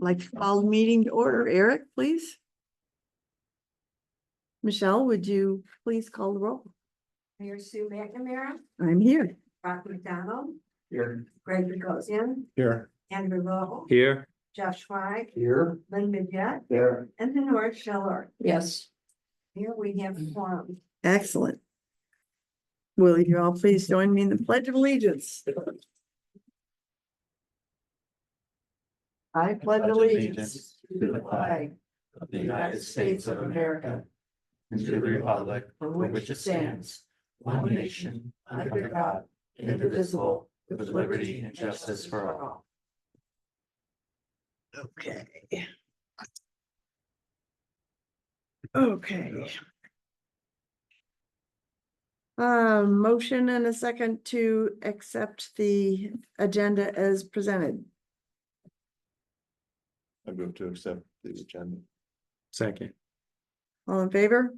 Like to call the meeting to order. Eric, please. Michelle, would you please call the roll? Mayor Sue McNamara, I'm here. Rock McDonald, Here. Greg Bogosian, Here. Andrew Lovell, Here. Jeff Schweig, Here. Lynn Midget, Here. and Lenore Schiller. Yes. Here we have quorum. Excellent. Will you all please join me in the Pledge of Allegiance? I pledge allegiance to the flag of the United States of America and to the republic for which it stands, one nation, under God, indivisible, with liberty and justice for all. Okay. Okay. Motion and a second to accept the agenda as presented. I move to accept the agenda. Second. All in favor?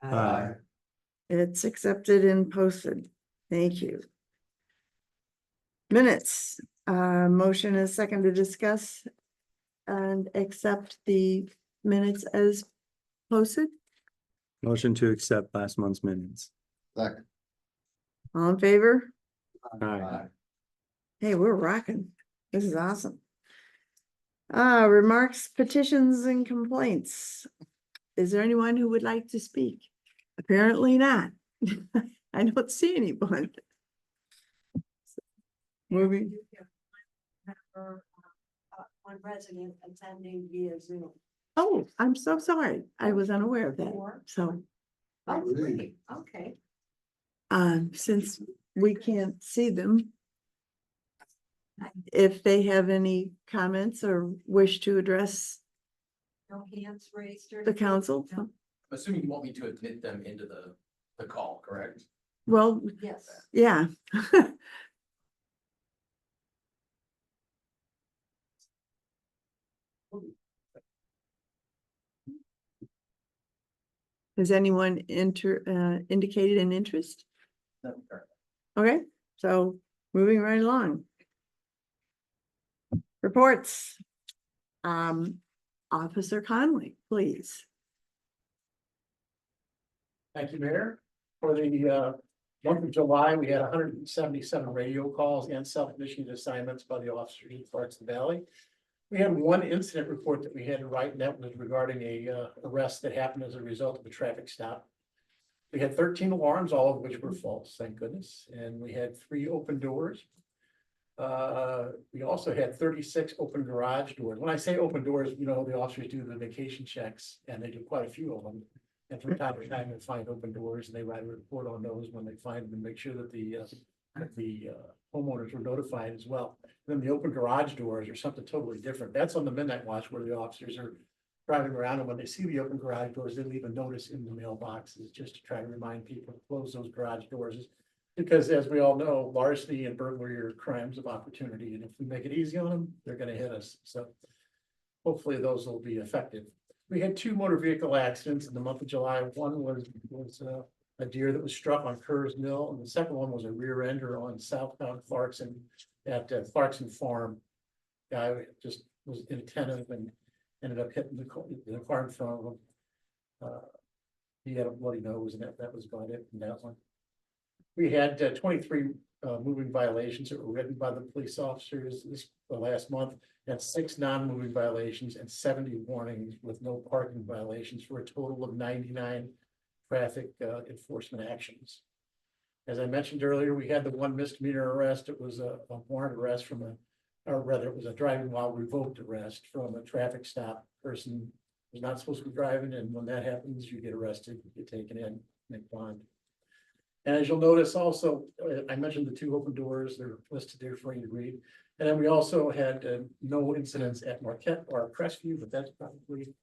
Aye. It's accepted and posted. Thank you. Minutes, motion is second to discuss and accept the minutes as posted. Motion to accept last month's minutes. Second. All in favor? Aye. Hey, we're rocking. This is awesome. Remarks, petitions and complaints. Is there anyone who would like to speak? Apparently not. I don't see anyone. Moving. One resident attending via Zoom. Oh, I'm so sorry. I was unaware of that. So, Oh, really? Okay. since we can't see them, if they have any comments or wish to address No hands raised or. the council, No. Assuming you want me to admit them into the call, correct? well, Yes. yeah. Has anyone indicated an interest? Okay, so moving right along. Reports. Officer Conley, please. Thank you, Mayor. For the month of July, we had 177 radio calls and self-initiated assignments by the officers in Clarkson Valley. We had one incident report that we had to write, and that was regarding a arrest that happened as a result of a traffic stop. We had 13 alarms, all of which were false, thank goodness, and we had 3 open doors. We also had 36 open garage doors. When I say open doors, you know, the officers do the vacation checks, and they do quite a few of them. And from time to time, they find open doors, and they write a report on those when they find them and make sure that the homeowners were notified as well. And then the open garage doors are something totally different. That's on the midnight watch where the officers are driving around, and when they see the open garage doors, they leave a notice in the mailboxes just to try to remind people to close those garage doors. Because as we all know, larceny and burglary are crimes of opportunity, and if we make it easy on them, they're gonna hit us. So hopefully those will be effective. We had 2 motor vehicle accidents in the month of July. One was a deer that was struck on Kerr's Mill, and the second one was a rear ender on southbound Clarkson at Clarkson Farm. Guy just was inattentive and ended up hitting the car in front of him. He had a bloody nose, and that was about it in that one. We had 23 moving violations that were written by the police officers this last month, and 6 non-moving violations and 70 warnings with no parking violations, for a total of 99 traffic enforcement actions. As I mentioned earlier, we had the 1 misdemeanor arrest. It was a warrant arrest from or rather it was a driving while revoked arrest from a traffic stop. Person was not supposed to be driving, and when that happens, you get arrested, you get taken in, make bond. And as you'll notice also, I mentioned the 2 open doors, they're listed there for you to read. And then we also had no incidents at Marquette or Crestview, but that's probably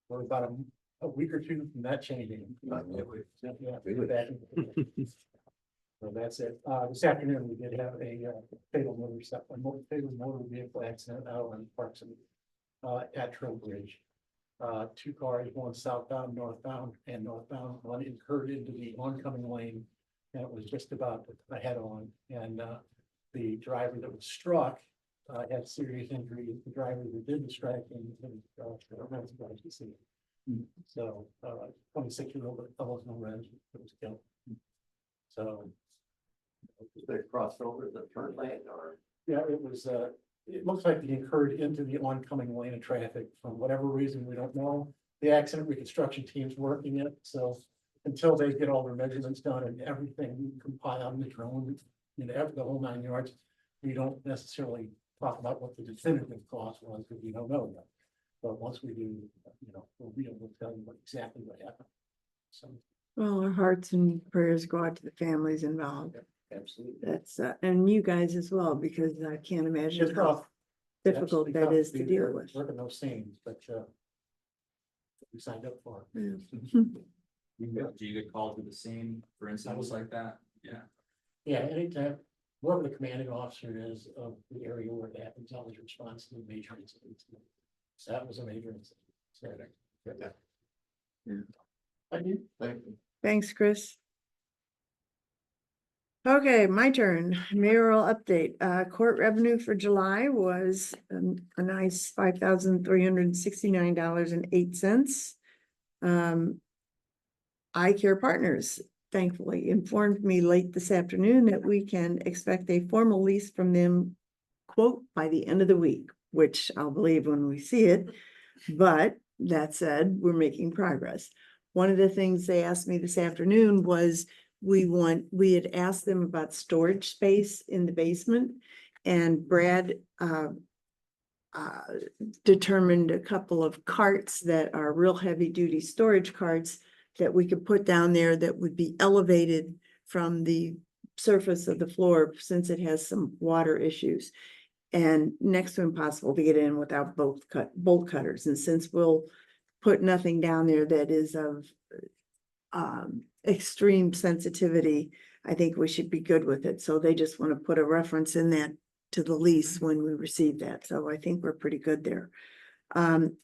for about a week or 2 from that changing. So that's it. This afternoon, we did have a fatal motor vehicle accident out on Clarkson at Trail Bridge. 2 cars, one southbound, northbound, and northbound. One incurred into the oncoming lane, and it was just about a head-on. And the driver that was struck had serious injury. The driver who did the striking, so, 26-year-old Aldermen was killed. So. They crossed over the turn lane or? Yeah, it looks like they incurred into the oncoming lane of traffic for whatever reason, we don't know. The accident reconstruction team's working it, so until they get all their measurements done and everything compiled on the drone, the whole 9 yards, we don't necessarily talk about what the definitive cost was, because we don't know yet. But once we do, we'll be able to tell you exactly what happened. So, Well, our hearts and prayers go out to the families involved. absolutely. That's, and you guys as well, because I can't imagine It's how rough. difficult that is to deal with. Working those scenes, but, we signed up for it. Yeah. Do you get called to the scene for incidents like that? Yeah. Yeah, anytime, whoever the commanding officer is of the area where it happens, always responds to the major incidents. So that was a major incident. So, Yeah. I do. Thank you. Thanks, Chris. Okay, my turn. Mayoral update. Court revenue for July was a nice $5,369.08. Eye Care Partners thankfully informed me late this afternoon that we can expect a formal lease from them, quote, by the end of the week, which I'll believe when we see it. But that said, we're making progress. One of the things they asked me this afternoon was we had asked them about storage space in the basement, and Brad determined a couple of carts that are real heavy duty storage carts that we could put down there that would be elevated from the surface of the floor, since it has some water issues, and next to impossible to get in without bolt cutters. And since we'll put nothing down there that is of extreme sensitivity, I think we should be good with it. So they just want to put a reference in that to the lease when we receive that. So I think we're pretty good there.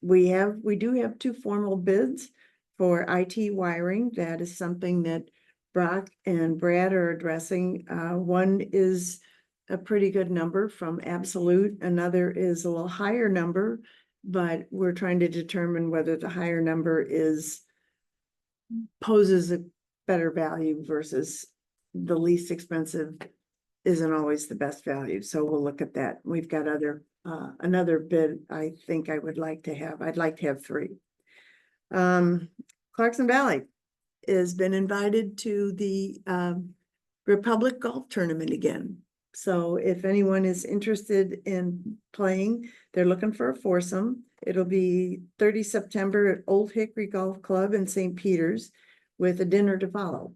We do have 2 formal bids for IT wiring. That is something that Brock and Brad are addressing. One is a pretty good number from Absolute. Another is a little higher number, but we're trying to determine whether the higher number poses a better value versus the least expensive isn't always the best value. So we'll look at that. We've got another bid I think I would like to have. I'd like to have 3. Clarkson Valley has been invited to the Republic Golf Tournament again. So if anyone is interested in playing, they're looking for a foursome. It'll be 30 September at Old Hickory Golf Club in St. Peters with a dinner to follow.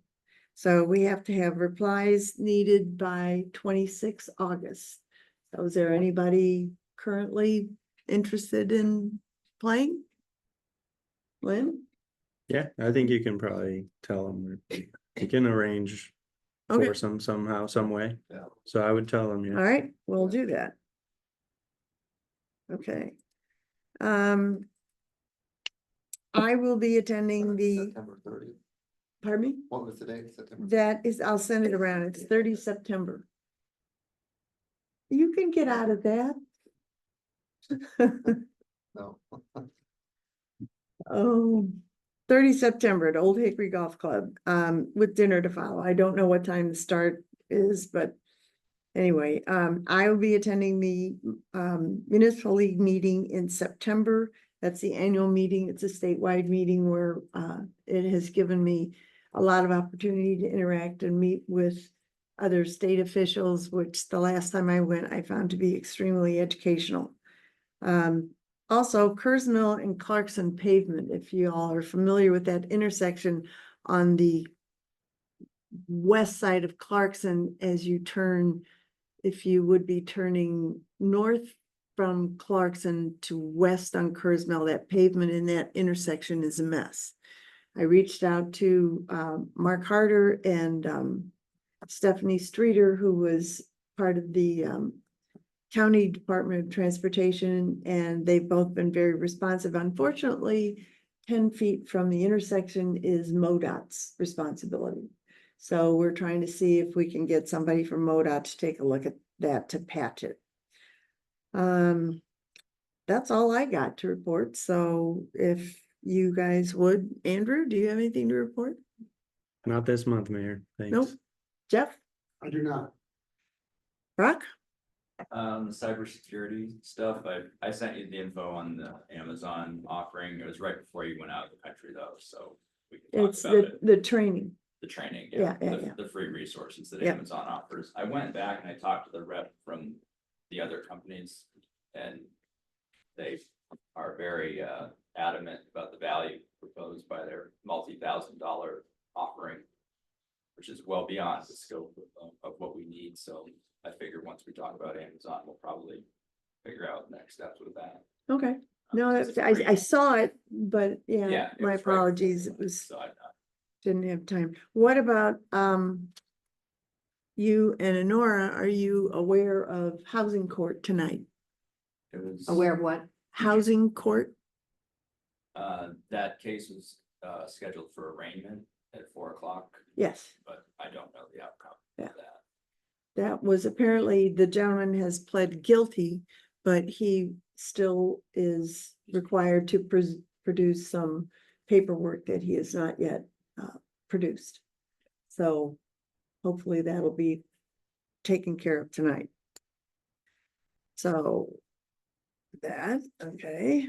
So we have to have replies needed by 26 August. So is there anybody currently interested in playing? Lynn? Yeah, I think you can probably tell them, you can arrange Okay, for somehow, some way. Yeah. So I would tell them, all yeah. right, we'll do that. Okay. I will be attending the, September 30th. pardon me? What was the date? September? That is, I'll send it around. It's 30 September. You can get out of that. No. Oh, 30 September at Old Hickory Golf Club, with dinner to follow. I don't know what time the start is, but anyway, I will be attending the municipal league meeting in September. That's the annual meeting. It's a statewide meeting where it has given me a lot of opportunity to interact and meet with other state officials, which the last time I went, I found to be extremely educational. Also, Kersmill and Clarkson pavement, if you all are familiar with that intersection on the west side of Clarkson, as you turn, if you would be turning north from Clarkson to west on Kersmill, that pavement in that intersection is a mess. I reached out to Mark Harder and Stephanie Streeter, who was part of the County Department of Transportation, and they've both been very responsive. Unfortunately, 10 feet from the intersection is MoDOT's responsibility. So we're trying to see if we can get somebody from MoDOT to take a look at that to patch it. That's all I got to report, so if you guys would, Andrew, do you have anything to report? Not this month, Mayor. Nope. Thanks. Jeff, I do not. Brock? The cybersecurity stuff, I sent you the info on the Amazon offering. It was right before you went out of the country though, so we can talk It's about it. the training. The training, Yeah, yeah, yeah, the, yeah. the free resources that Yeah. Amazon offers. I went back and I talked to the rep from the other companies and they are very adamant about the value proposed by their multi-$1,000 offering, which is well beyond the scope of what we need. So I figure once we talk about Amazon, we'll probably figure out next steps with that. Okay, no, Since it's I free. saw it, but yeah, Yeah, it my was right apologies, before, it was, so didn't have time. What about, you and Honora, are you aware of housing court tonight? it was. Aware of what? Housing court? That case was scheduled for arraignment at 4 o'clock, Yes. but I don't know the outcome Yeah. of that. That was apparently, the gentleman has pled guilty, but he still is required to produce some paperwork that he has not yet produced. So hopefully that'll be taken care of tonight. So that, okay.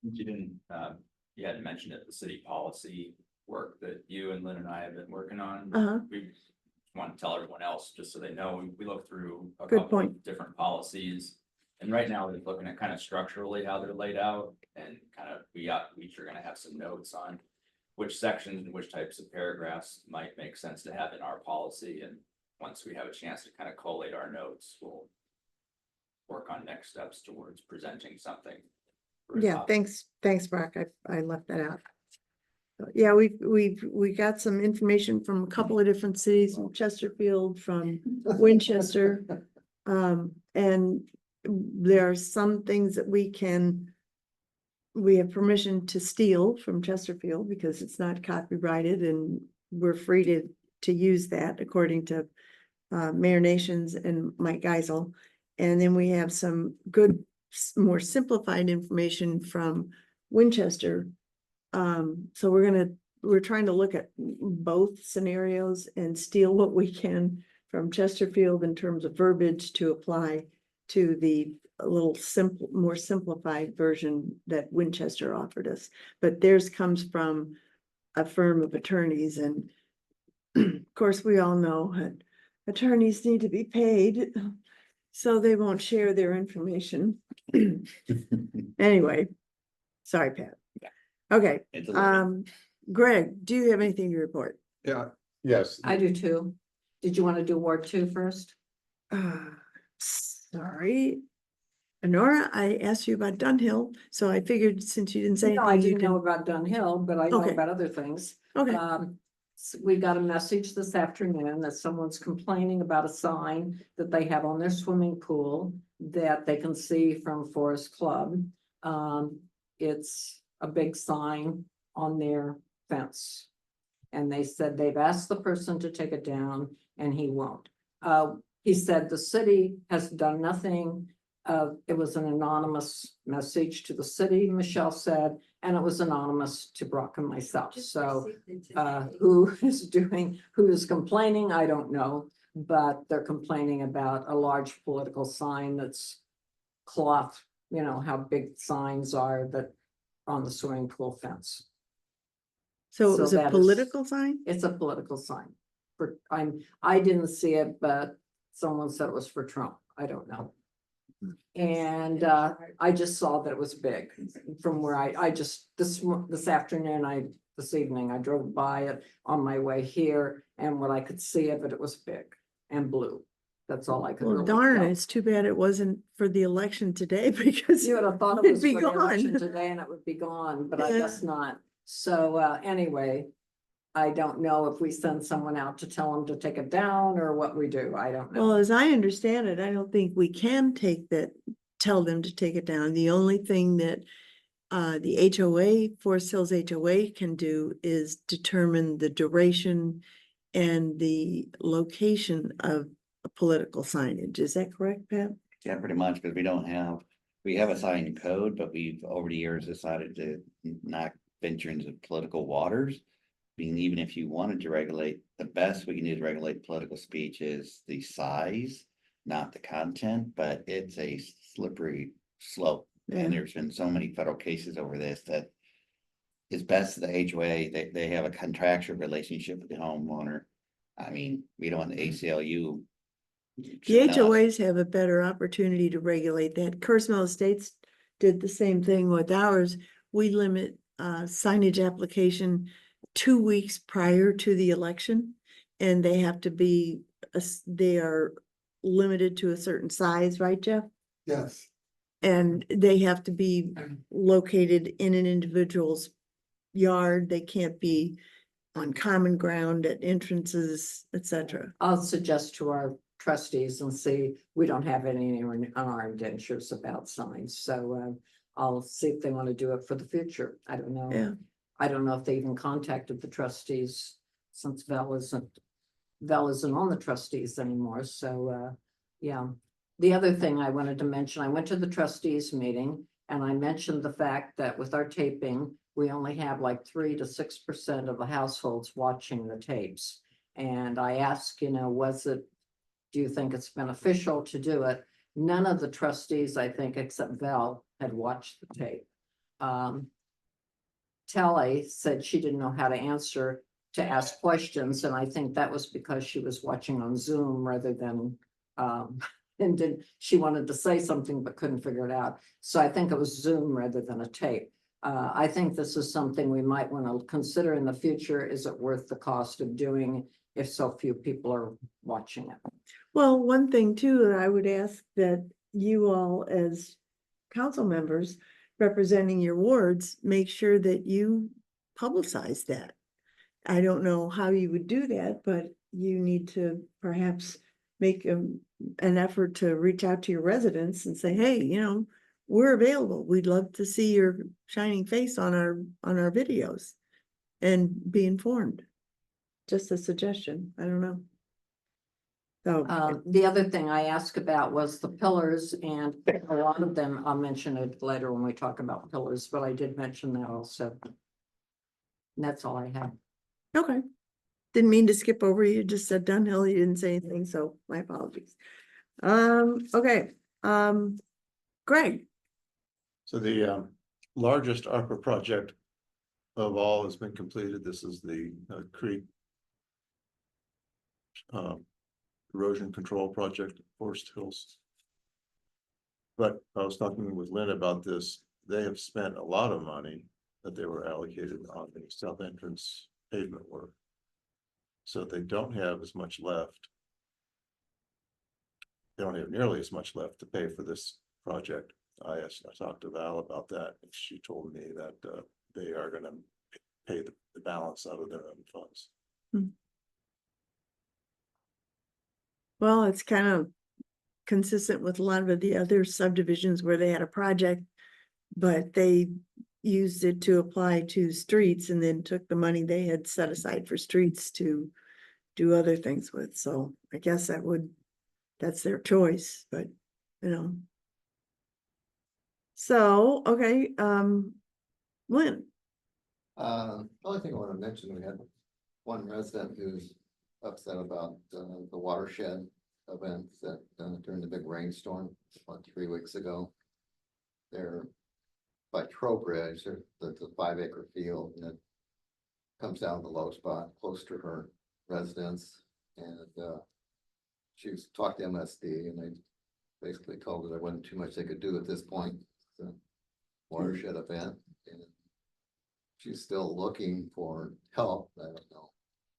You didn't, you hadn't mentioned it, the city policy work that you and Lynn and I have been working on. Uh-huh. We want to tell everyone else, just so they know, we looked through a Good couple point. of different policies. And right now we're looking at kind of structurally how they're laid out and kind of, we each are gonna have some notes on which sections and which types of paragraphs might make sense to have in our policy. And once we have a chance to kind of collate our notes, we'll work on next steps towards presenting something. for Yeah, adoption. thanks, Brock. I left that out. So, yeah, we got some information from a couple of different cities, from Chesterfield, from Winchester. And there are some things that we have permission to steal from Chesterfield because it's not copyrighted and we're free to use that according to Mayor Nations and Mike Geisel. And then we have some good, more simplified information from Winchester. So we're trying to look at both scenarios and steal what we can from Chesterfield in terms of verbiage to apply to the little simple, more simplified version that Winchester offered us. But theirs comes from a firm of attorneys, and of course, we all know that attorneys need to be paid, so they won't share their information. Anyway, sorry, Pat. Okay, It's a little- Greg, do you have anything to report? Yeah, yes. I do too. Did you want to do Ward 2 first? Sorry. Honora, I asked you about Dunhill, so I figured since you didn't say No, I anything, you didn't know can. about Dunhill, but I know Okay. about other things. Okay, We got a message this afternoon that someone's complaining about a sign that they have on their swimming pool that they can see from Forest Club. It's a big sign on their fence. And they said they've asked the person to take it down and he won't. He said the city has done nothing. It was an anonymous message to the city, Michelle said, and it was anonymous to Brock and myself. So who is complaining, I don't know, but they're complaining about a large political sign that's cloth, you know, how big signs are that on the swimming pool fence. so it so was a that is- political sign? It's a political sign. I didn't see it, but someone said it was for Trump. I don't know. And I just saw that it was big from where I just, this afternoon, this evening, I drove by it on my way here. And what I could see of it, it was big and blue. That's all I could Well, really darn, tell. it's too bad it wasn't for the election today because You would have thought it it'd was be for the election gone. today and it would be gone, but I Yeah. guess not. So anyway, I don't know if we send someone out to tell them to take it down or what we do. I don't Well, know. as I understand it, I don't think we can tell them to take it down. The only thing that the HOA, Forest Hills HOA can do is determine the duration and the location of political signage. Is that correct, Pat? Yeah, pretty much, because we have a sign code, but we've over the years decided to not venture into political waters. Being even if you wanted to regulate, the best we can do to regulate political speech is the size, not the content, but it's a slippery slope. Yeah. And there's been so many federal cases over this that it's best the HOA, they have a contractual relationship with the homeowner. I mean, we don't want the ACLU. The showing us. HOAs have a better opportunity to regulate that. Curse Estates did the same thing with ours. We limit signage application 2 weeks prior to the election. And they have to be, they are limited to a certain size, right, Jeff? Yes, And they have to be located in an individual's yard. They can't be on common ground at entrances, etc. I'll suggest to our trustees and see, we don't have any on our indentures about signs, so I'll see if they want to do it for the future. I don't know. Yeah. I don't know if they even contacted the trustees since Val isn't on the trustees anymore, so yeah. The other thing I wanted to mention, I went to the trustees meeting and I mentioned the fact that with our taping, we only have like 3 to 6% of the households watching the tapes. And I asked, do you think it's beneficial to do it? None of the trustees, I think, except Val, had watched the tape. Telly said she didn't know how to ask questions, and I think that was because she was watching on Zoom rather than, and she wanted to say something but couldn't figure it out. So I think it was Zoom rather than a tape. I think this is something we might want to consider in the future. Is it worth the cost of doing if so few people are watching it? Well, one thing too, that I would ask that you all as council members representing your wards, make sure that you publicize that. I don't know how you would do that, but you need to perhaps make an effort to reach out to your residents and say, hey, we're available. We'd love to see your shining face on our videos and be informed. Just a suggestion. I don't know. So The other thing I asked about was the pillars, and a lot of them, I'll mention it later when we talk about pillars, but I did mention that also. And that's all I have. okay. Didn't mean to skip over you. Just said Dunhill. You didn't say anything, so my apologies. Okay. Greg. So the largest ARPA project of all has been completed. This is the creek erosion control project, Forest Hills. But I was talking with Lynn about this. They have spent a lot of money that they were allocated on the south entrance pavement work. So they don't have as much left. They don't have nearly as much left to pay for this project. I talked to Val about that, and she told me that they are going to pay the balance out of their own funds. Well, it's kind of consistent with a lot of the other subdivisions where they had a project, but they used it to apply to streets and then took the money they had set aside for streets to do other things with. So I guess that's their choice, but So, okay, Lynn. The only thing I want to mention, we had one resident who's upset about the watershed event that during the big rainstorm about 3 weeks ago. They're by Trowbridge, the 5-acre field, and it comes down the low spot close to her residence. And she's talked to MSD, and they basically told her there wasn't too much they could do at this point. It's a watershed event, and she's still looking for help. I don't know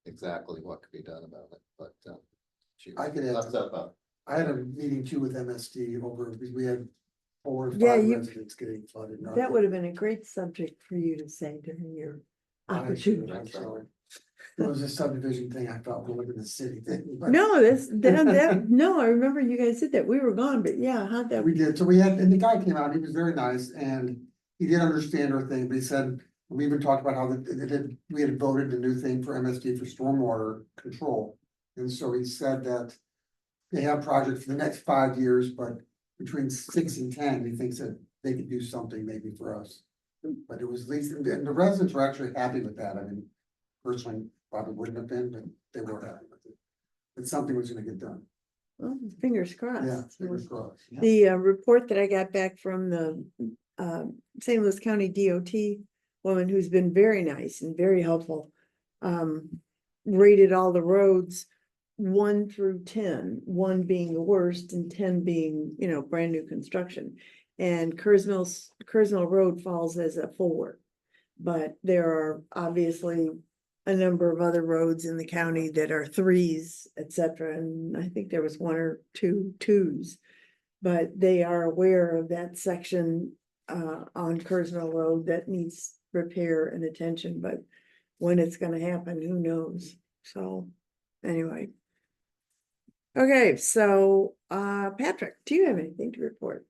exactly what could be done about it, but she I could add- upset about it. I had a meeting too with MSD because we had 4 or 5 Yeah, residents getting flooded. That would have been a great subject for you to say during your opportunity. I'm sorry. It was a subdivision thing. I felt more than a city thing. but No, no, I remember you guys did that. We were gone, but yeah, how'd that? We did. So we had, and the guy came out, he was very nice, and he did understand our thing, but he said, we even talked about how we had voted a new thing for MSD for stormwater control. And so he said that they have projects for the next 5 years, but between 6 and 10, he thinks that they could do something maybe for us. But it was at least, and the residents were actually happy with that. I mean, personally, probably wouldn't have been, but they were happy with it. That something was gonna get done. Well, fingers Yeah, crossed. fingers crossed. The report that I got back from the St. Louis County DOT woman, who's been very nice and very helpful, rated all the roads 1 through 10, 1 being the worst and 10 being, you know, brand new construction. And Kurzmill Road falls as a 4. But there are obviously a number of other roads in the county that are 3s, etc. And I think there was 1 or 2 2s. But they are aware of that section on Kurzmill Road that needs repair and attention, but when it's gonna happen, who knows? So, anyway. Okay, so Patrick, do you have anything to report?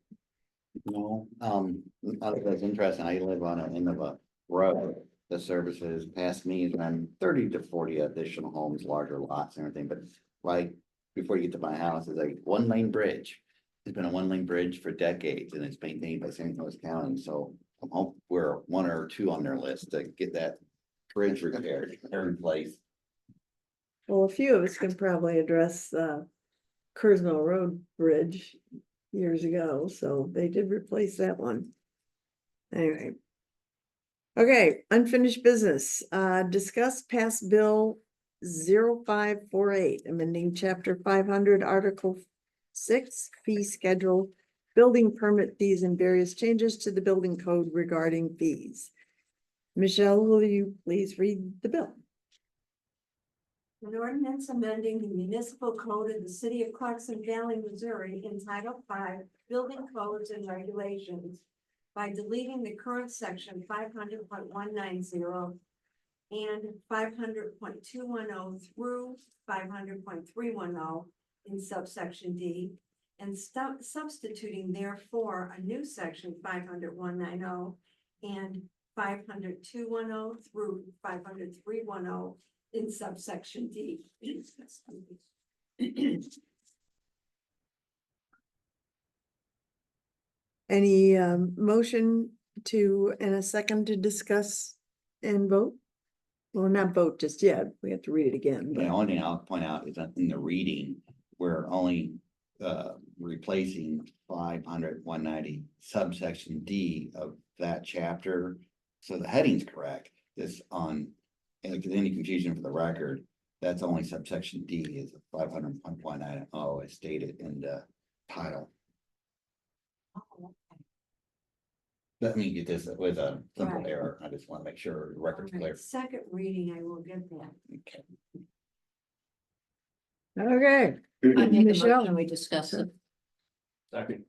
No, I think that's interesting. I live on an end of a road. The services past me is around 30 to 40 additional homes, larger lots and everything, but like before you get to my house, is a 1-lane bridge. It's been a 1-lane bridge for decades and it's maintained by St. Louis County, so I'm hoping we're 1 or 2 on their list to get that bridge repaired or in place. Well, a few of us can probably address Kurzmill Road Bridge years ago, so they did replace that one. Anyway. Okay, unfinished business, discuss pass bill 0548, amending chapter 500, article 6, fee schedule, building permit fees and various changes to the building code regarding fees. Michelle, will you please read the bill? An ordinance amending the municipal code of the city of Clarkson Valley, Missouri in Title V, Building Codes and Regulations by deleting the current section 500.190 and 500.210 through 500.310 in subsection D, and substituting therefore a new section 500.190 and 500.210 through 500.310 in subsection D. Any motion to, and a second to discuss and vote? Well, not vote just yet, we have to read it again, The but only thing I'll point out is that in the reading, we're only replacing 500.190 subsection D of that chapter. So the heading's correct. This on, and if there's any confusion for the record, that's only subsection D is 500.190 as stated in the title. Let me get this with a simple Right. error. I just want to make sure the record's clear. Second reading, I will get that. Okay. okay. I make a Michelle? motion, we discuss it. Second.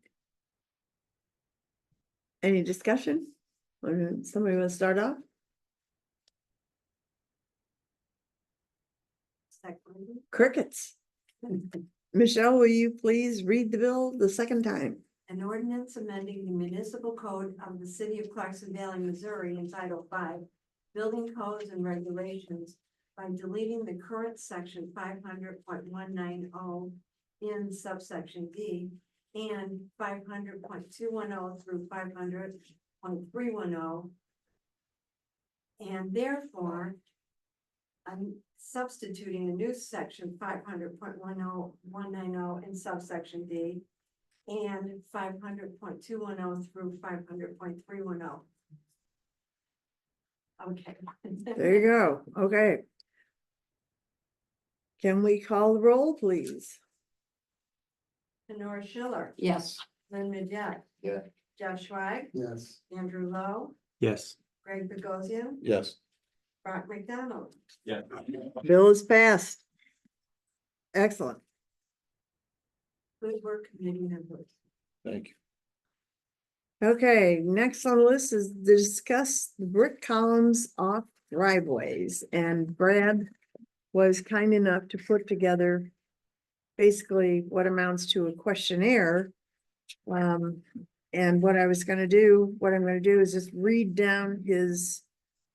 Any discussion? Or somebody want to start off? Second reading. Crickets. Michelle, will you please read the bill the second time? An ordinance amending the municipal code of the city of Clarkson Valley, Missouri in Title V, Building Codes and Regulations by deleting the current section 500.190 in subsection D and 500.210 through 500.310. And therefore, I'm substituting a new section 500.190 in subsection D and 500.210 through 500.310. Okay. There you go, okay. Can we call the roll, please? Lenore Schiller, Yes. Lynn Majette. Yeah. Josh Schweig, Yes. Andrew Lowe, Yes. Greg Bogosian, Yes. Brock McDonald. Yeah. Bill is passed. Excellent. Good work, committee members. Thank you. Okay, next on the list is to discuss the brick columns off driveways, and Brad was kind enough to put together basically what amounts to a questionnaire And what I'm gonna do is just read down his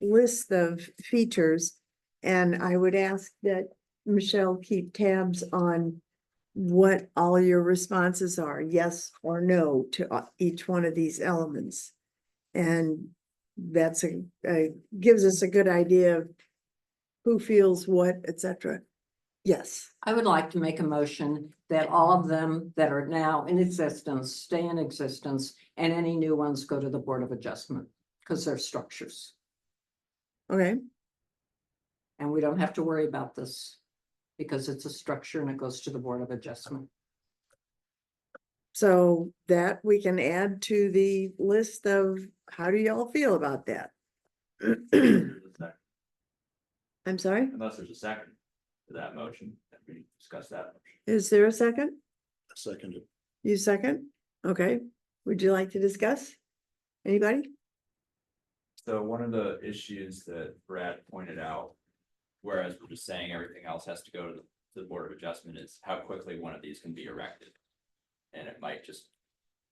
list of features. And I would ask that Michelle keep tabs on what all your responses are, yes or no to each one of these elements. And that's gives us a good idea of who feels what, etc. Yes, I would like to make a motion that all of them that are now in existence, stay in existence, and any new ones go to the Board of Adjustment, because they're structures, okay, and we don't have to worry about this. Because it's a structure and it goes to the Board of Adjustment. so that we can add to the list of, how do y'all feel about that? I'm sorry, Unless there's a second to that motion, then we discuss that. is there a second? Seconded. You second? Okay, would you like to discuss? Anybody? So one of the issues that Brad pointed out, whereas we're just saying everything else has to go to the Board of Adjustment, is how quickly one of these can be erected. And it might just,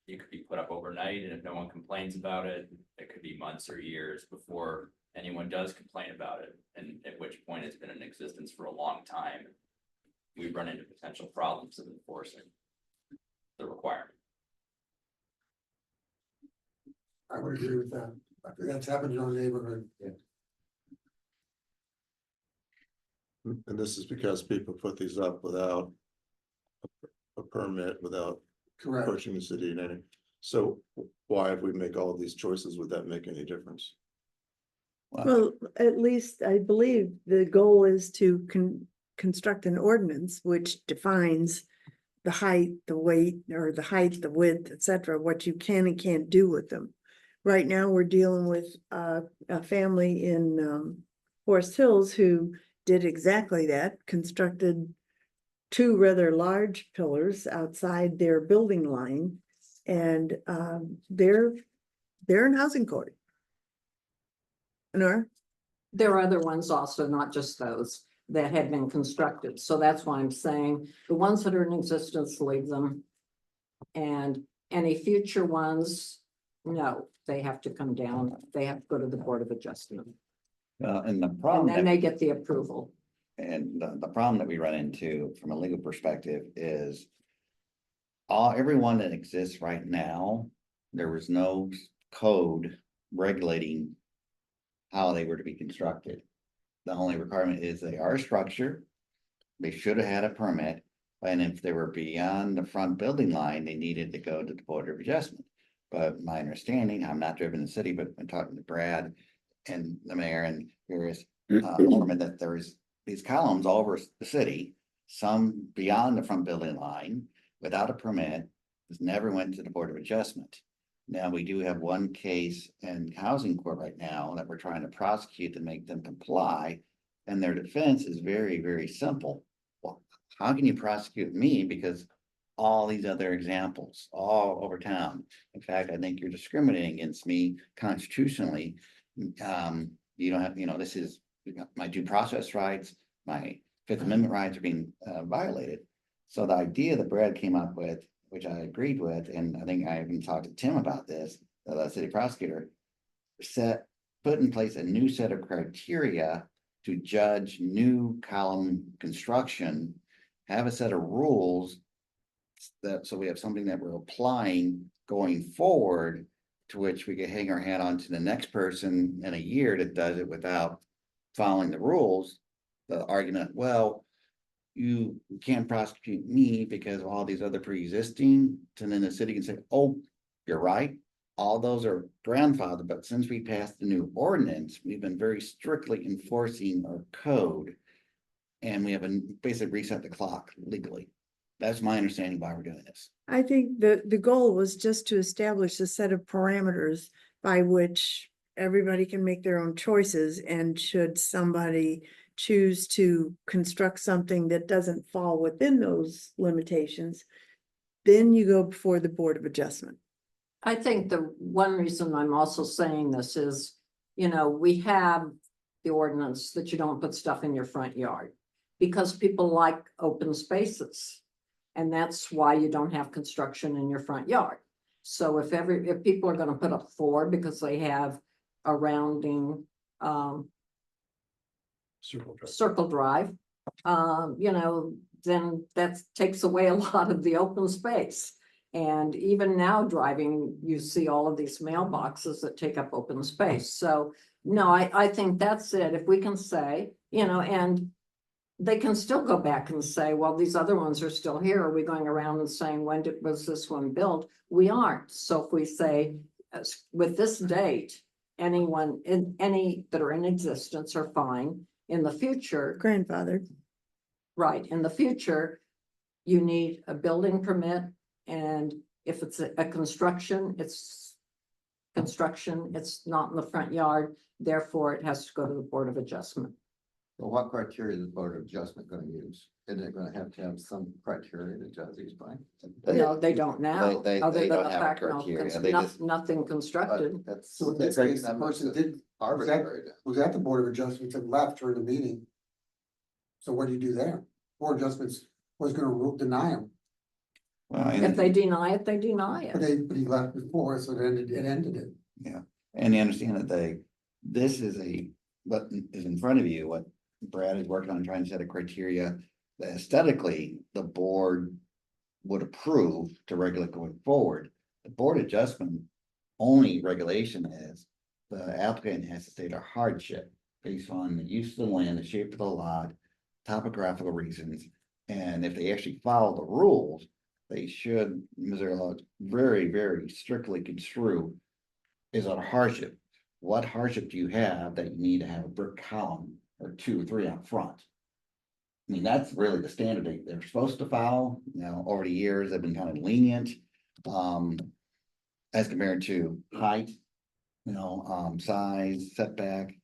it could be put up overnight, and if no one complains about it, it could be months or years before anyone does complain about it. And at which point it's been in existence for a long time. We run into potential problems of enforcing the requirement. I would agree with that. I think that's happened in our neighborhood. And this is because people put these up without a permit, without Correct. approaching the city and any. So why, if we make all these choices, would that make any difference? Well, at least I believe the goal is to construct an ordinance which defines the height, the weight, or the height, the width, etc., what you can and can't do with them. Right now, we're dealing with a family in Forest Hills who did exactly that, constructed two rather large pillars outside their building line, and they're in housing court. Nora? There are other ones also, not just those that have been constructed. So that's why I'm saying the ones that are in existence, leave them. And any future ones, no, they have to come down. They have to go to the Board of Adjustment. And the And problem, then they get the approval. and the problem that we run into from a legal perspective is everyone that exists right now, there was no code regulating how they were to be constructed. The only requirement is they are a structure. They should have had a permit, and if they were beyond the front building line, they needed to go to the Board of Adjustment. But my understanding, I'm not driven the city, but been talking to Brad and the mayor and various aldermen, that there's these columns all over the city, some beyond the front building line, without a permit, this never went to the Board of Adjustment. Now, we do have one case in housing court right now that we're trying to prosecute to make them comply. And their defense is very, very simple. Well, how can you prosecute me? Because all these other examples all over town. In fact, I think you're discriminating against me constitutionally. You don't have, this is my due process rights, my Fifth Amendment rights are being violated. So the idea that Brad came up with, which I agreed with, and I think I even talked to Tim about this, the city prosecutor, put in place a new set of criteria to judge new column construction, have a set of rules so we have something that we're applying going forward, to which we can hang our hat on to the next person in a year that does it without following the rules. The argument, well, you can't prosecute me because of all these other pre-existing, and then the city can say, oh, you're right, all those are grandfathered, but since we passed the new ordinance, we've been very strictly enforcing our code. And we have basically reset the clock legally. That's my understanding why we're doing this. I think the goal was just to establish a set of parameters by which everybody can make their own choices, and should somebody choose to construct something that doesn't fall within those limitations, then you go before the Board of Adjustment. I think the one reason I'm also saying this is, we have the ordinance that you don't put stuff in your front yard because people like open spaces. And that's why you don't have construction in your front yard. So if people are gonna put up 4 because they have a rounding, circle drive, then that takes away a lot of the open space. And even now driving, you see all of these mailboxes that take up open space. So no, I think that's it. If we can say, and they can still go back and say, well, these other ones are still here. Are we going around and saying, was this one built? We aren't. So if we say, with this date, any that are in existence are fine. In the future, Grandfather. right, in the future, you need a building permit, and if it's a construction, it's not in the front yard, therefore it has to go to the Board of Adjustment. So what criteria is the Board of Adjustment gonna use? Isn't it gonna have some criteria to judge these by? No, they don't now, They other than don't the have a fact, criteria. They just- nothing constructed. But that's. So in this case, the person did, Arbitrary. was at the Board of Adjustments and left during the meeting. So what do you do there? Board of Adjustments was gonna deny him, Well, If they deny it, they deny but it. but he left before, so it ended it. and you understand that this is what is in front of you, what Brad is working on, trying to set a criteria that aesthetically the board would approve to regulate going forward. The Board Adjustment only regulation is the applicant has to state a hardship based on the use of the land, the shape of the lot, topographical reasons. And if they actually follow the rules, they should, Missouri law very, very strictly construe is a hardship. What hardship do you have that you need to have a brick column or 2 or 3 out front? I mean, that's really the standard they're supposed to follow. Over the years, they've been kind of lenient. As compared to height, size, setback.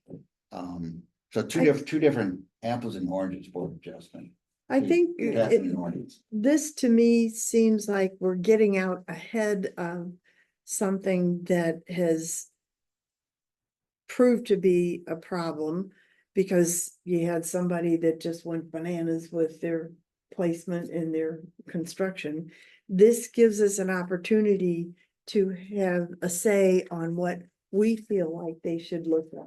So two different apples and oranges for adjustment. I think Apples and oranges. this to me seems like we're getting out ahead of something that has proved to be a problem, because you had somebody that just went bananas with their placement in their construction. This gives us an opportunity to have a say on what we feel like they should look like,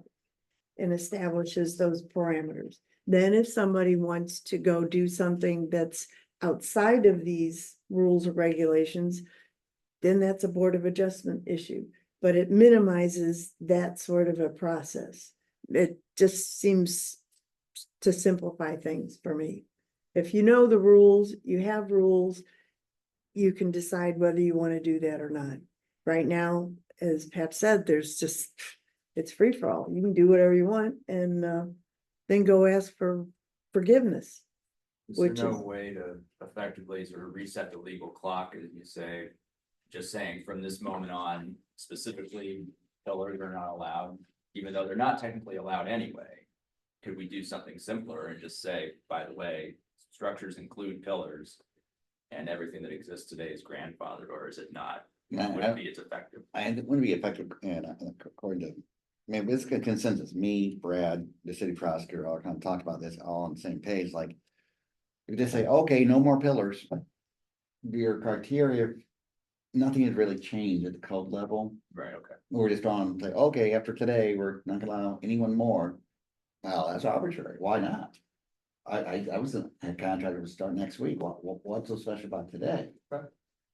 and establishes those parameters. Then if somebody wants to go do something that's outside of these rules or regulations, then that's a Board of Adjustment issue, but it minimizes that sort of a process. It just seems to simplify things for me. If you know the rules, you have rules, you can decide whether you want to do that or not. Right now, as Pat said, it's free for all. You can do whatever you want and then go ask for forgiveness. Is there Which no is- way to effectively sort of reset the legal clock, as you say, just saying from this moment on, specifically, pillars are not allowed, even though they're not technically allowed anyway? Could we do something simpler and just say, by the way, structures include pillars and everything that exists today is grandfathered, or is it not? Would it be as effective? And it wouldn't be effective, and according to, it's a consensus, me, Brad, the city prosecutor, all kind of talked about this all on the same page, like. If they say, okay, no more pillars. Your criteria, nothing has really changed at the code level. Right, okay. We're just on, say, okay, after today, we're not gonna allow anyone more. Well, that's arbitrary, why not? I was a contractor would start next week, what's so special about today? Right.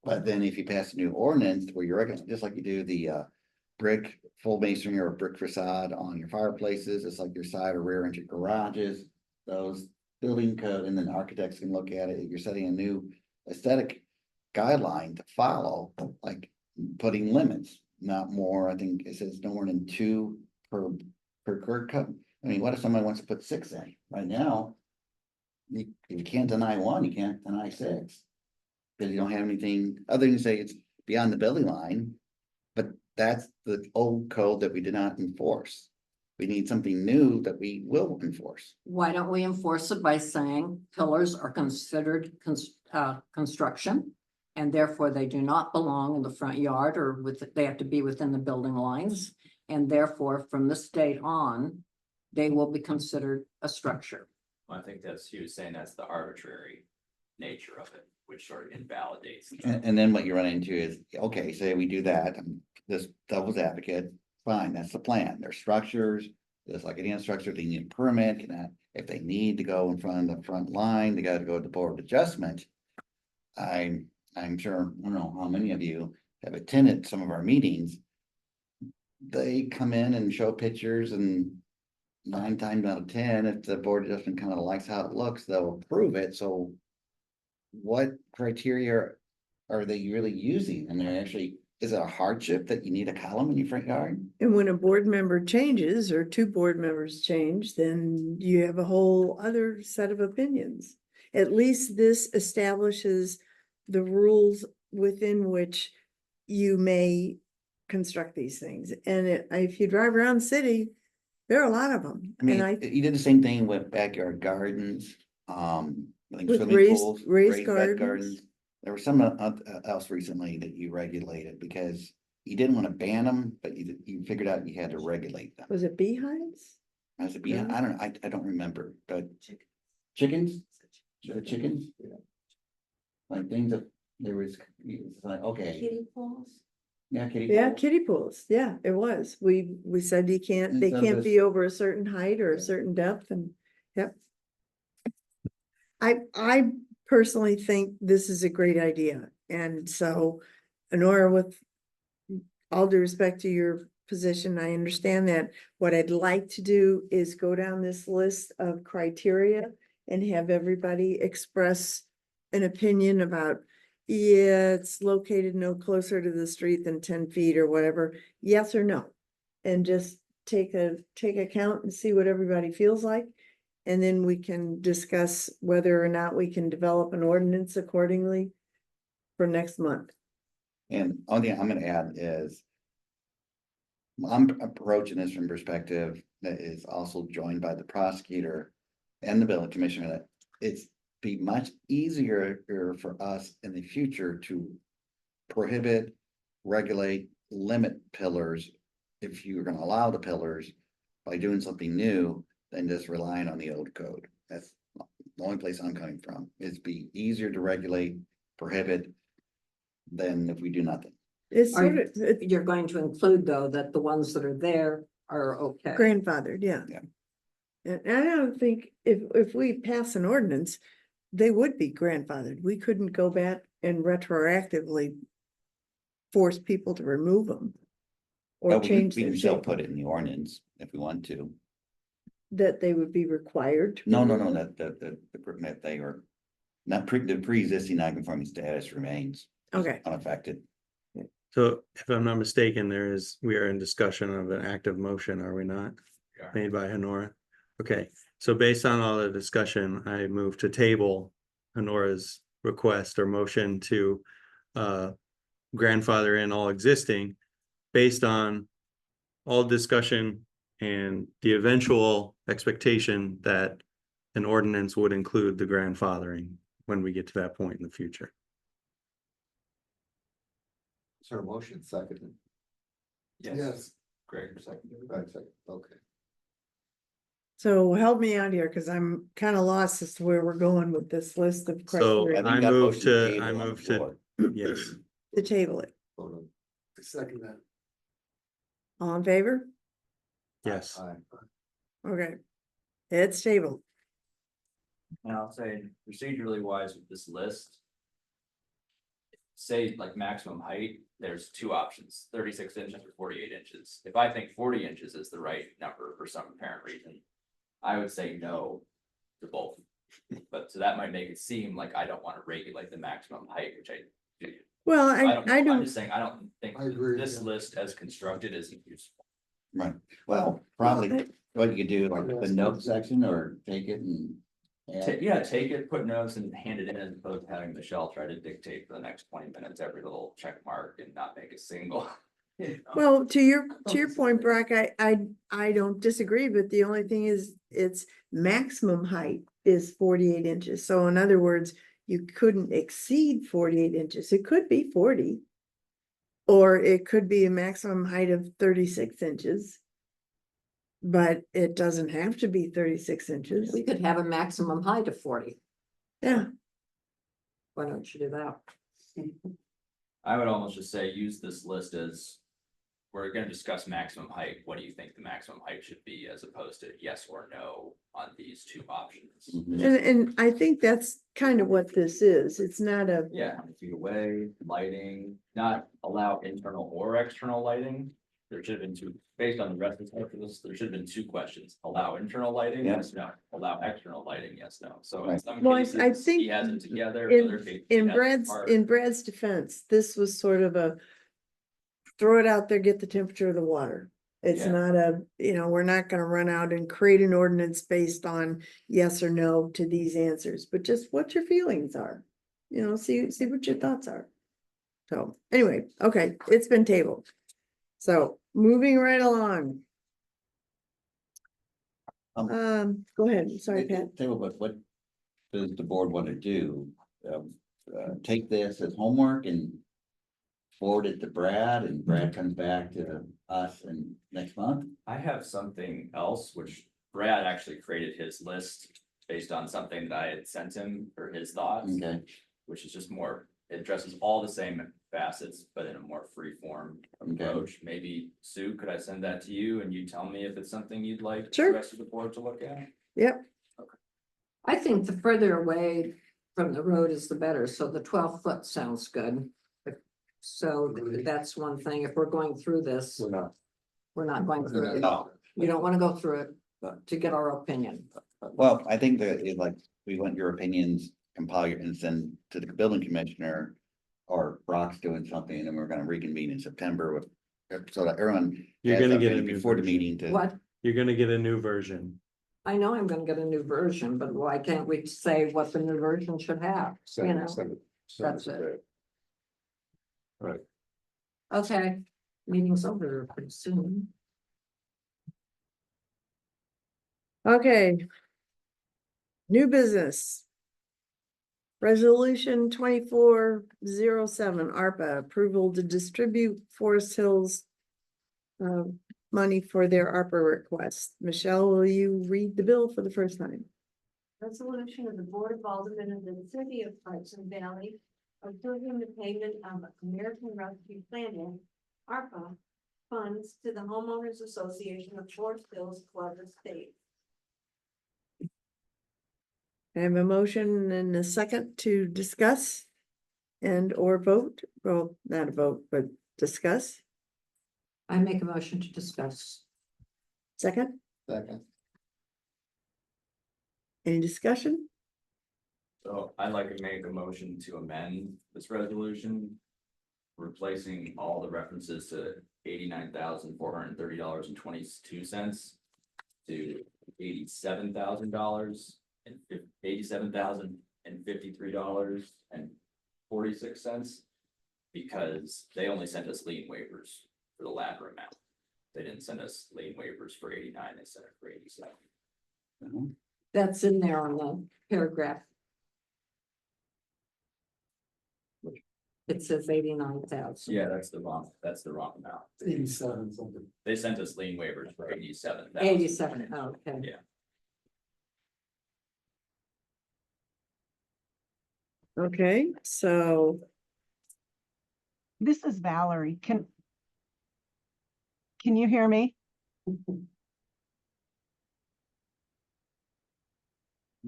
But then if you pass a new ordinance where you're just like you do the brick full masonry or brick facade on your fireplaces, it's like your side or rear entry garages, those building code, and then architects can look at it, you're setting a new aesthetic guideline to follow, like putting limits, not more. I think it says no more than 2 per curb cut. I mean, what if somebody wants to put 6 in? Right now, you can't deny 1, you can't deny 6. Because you don't have anything other than say it's beyond the building line. But that's the old code that we did not enforce. We need something new that we will enforce. Why don't we enforce it by saying pillars are considered construction? And therefore they do not belong in the front yard or they have to be within the building lines. And therefore, from this date on, they will be considered a structure. I think he was saying that's the arbitrary nature of it. which sort of invalidates. And then what you run into is, okay, say we do that, this devil's advocate, fine, that's the plan. There's structures, just like any structure, they need a permit, if they need to go in front of the front line, they gotta go to the board of adjustment. I'm sure, I don't know how many of you have attended some of our meetings. They come in and show pictures, and 9 times out of 10, if the board of adjustment kind of likes how it looks, they'll approve it, so. What criteria are they really using? And they're actually, is it a hardship that you need a column in your front yard? And when a board member changes or two board members change, then you have a whole other set of opinions. At least this establishes the rules within which you may construct these things. And if you drive around the city, there are a lot of them. I mean, And you did the same thing with backyard gardens, like With swimming raised- pools, raised bed gardens. There was some else recently that you regulated because you didn't want to ban them, but you figured out you had to regulate them. was it beehives? As a bee, I don't know, I don't remember, but chickens, the chickens. Like things that there was, it's like, okay, Kiddie pools? yeah, kitty. Yeah, pools. kiddie pools. Yeah, it was. We said they can't Instead of be this- over a certain height or a certain depth and, yep. I personally think this is a great idea. And so, Honora, with all due respect to your position, I understand that. What I'd like to do is go down this list of criteria and have everybody express an opinion about, yeah, it's located no closer to the street than 10 feet or whatever, yes or no. And just take a count and see what everybody feels like. And then we can discuss whether or not we can develop an ordinance accordingly for next month. And only thing I'm gonna add is. I'm approaching this from perspective that is also joined by the prosecutor and the building commissioner, that it's be much easier for us in the future to prohibit, regulate, limit pillars. If you're gonna allow the pillars by doing something new than just relying on the old code. That's the only place I'm coming from, is be easier to regulate, prohibit than if we do nothing. It's Are sort of it's You're going to include, though, that the ones that are there are okay. grandfathered, yeah. Yeah. And I don't think if we pass an ordinance, they would be grandfathered. We couldn't go back and retroactively force people to remove them. Or But change we their can still shape, put it in the ordinance if we want to. that they would be required. to No, remove them. that they are not the pre-existing non-conforming status remains Okay, unaffected. So if I'm not mistaken, we are in discussion of an active motion, are we not? Yeah. Made by Honora. Okay, so based on all the discussion, I move to table Honora's request or motion to grandfather in all existing based on all discussion and the eventual expectation that an ordinance would include the grandfathering when we get to that point in the future. Sort of motion seconded. Yes. Greg, second. Right, second, okay. so help me out here, because I'm kind of lost as to where we're going with this list of So criteria. think I that move motion to, table I on the move to, floor. yes, To table it. Vote on. Second that. All in favor? yes. Aye. Okay. It's tabled. And I'll say procedurally wise with this list. Say like maximum height, there's two options, 36 inches or 48 inches. If I think 40 inches is the right number for some apparent reason. I would say no to both. But so that might make it seem like I don't want to regulate the maximum height, which I do. Well, I don't, I I'm don't, just saying, I don't think I agree, this yeah. list as constructed is useful. Right, well, probably I- what you could do, like the note section, or take it and. add- Yeah, take it, put notes and hand it in as opposed to having Michelle try to dictate for the next 20 minutes every little check mark and not make a single. you know. well, to your point, Brock, I don't disagree, but the only thing is, its maximum height is 48 inches. So in other words, you couldn't exceed 48 inches. It could be 40. Or it could be a maximum height of 36 inches. But it doesn't have to be 36 inches. We could have a maximum height of 40. Yeah. Why don't you do that? I would almost just say, use this list as, we're gonna discuss maximum height. What do you think the maximum height should be as opposed to yes or no on these two options? Mhm. And I think that's kind of what this is. It's not a, Yeah, 100 feet away, lighting, not allow internal or external lighting. There should have been two, based on the rest of the list, there should have been two questions. Allow internal lighting, Yeah. yes, no. Allow external lighting, yes, no. So in Right. some Well, I cases, think he has it together. Other cases, he in has it apart. Brad's defense, this was sort of a throw it out there, get the temperature of the water. It's Yeah. not a, we're not gonna run out and create an ordinance based on yes or no to these answers, but just what your feelings are. See what your thoughts are. So anyway, okay, it's been tabled. So moving right along. Go ahead, sorry, Pat. Tell you what does the board want to do? Take this as homework and forward it to Brad, and Brad comes back to us in next month? I have something else, which Brad actually created his list based on something that I had sent him for his thoughts. Okay, Which is just more, it addresses all the same facets, but in a more free form okay. approach. Maybe Sue, could I send that to you and you tell me if it's something you'd like Sure. the rest of the board to look at? Yep, I think the further away from the road is the better, so the 12 foot sounds good. So that's one thing, if we're going through this, we're not going through it. No. You don't wanna go through it to get our opinion. Well, I think that we want your opinions, compile your, and send to the building commissioner. Or Brock's doing something, and then we're gonna reconvene in September with, so that everyone. You're has gonna get a something new before the version. meeting to. What? You're gonna get a new version. I know I'm gonna get a new version, but why can't we say what the new version should have, you know? That's it. Right. Okay, meeting's over pretty soon. okay. New business. Resolution 2407, ARPA, approval to distribute Forest Hills money for their ARPA request. Michelle, will you read the bill for the first time? Resolution of the Board of Aldermen of the City of Clarkson Valley approving the payment of American Rescue Plan Act, ARPA, funds to the Homeowners Association of Forest Hills Club Estate. I have a motion and a second to discuss and or vote, well, not a vote, but discuss. I make a motion to discuss. Second, Second. any discussion? So I'd like to make a motion to amend this resolution. Replacing all the references to $89,430.22 to $87,000 and $87,053.46. Because they only sent us lien waivers for the latter amount. They didn't send us lien waivers for 89, they sent it for 87. That's in there on the paragraph. It says 89,000. Yeah, that's the wrong amount. 87 something. They sent us lien waivers for 87,000. 87, okay. Yeah. Okay, so This is Valerie. Can you hear me?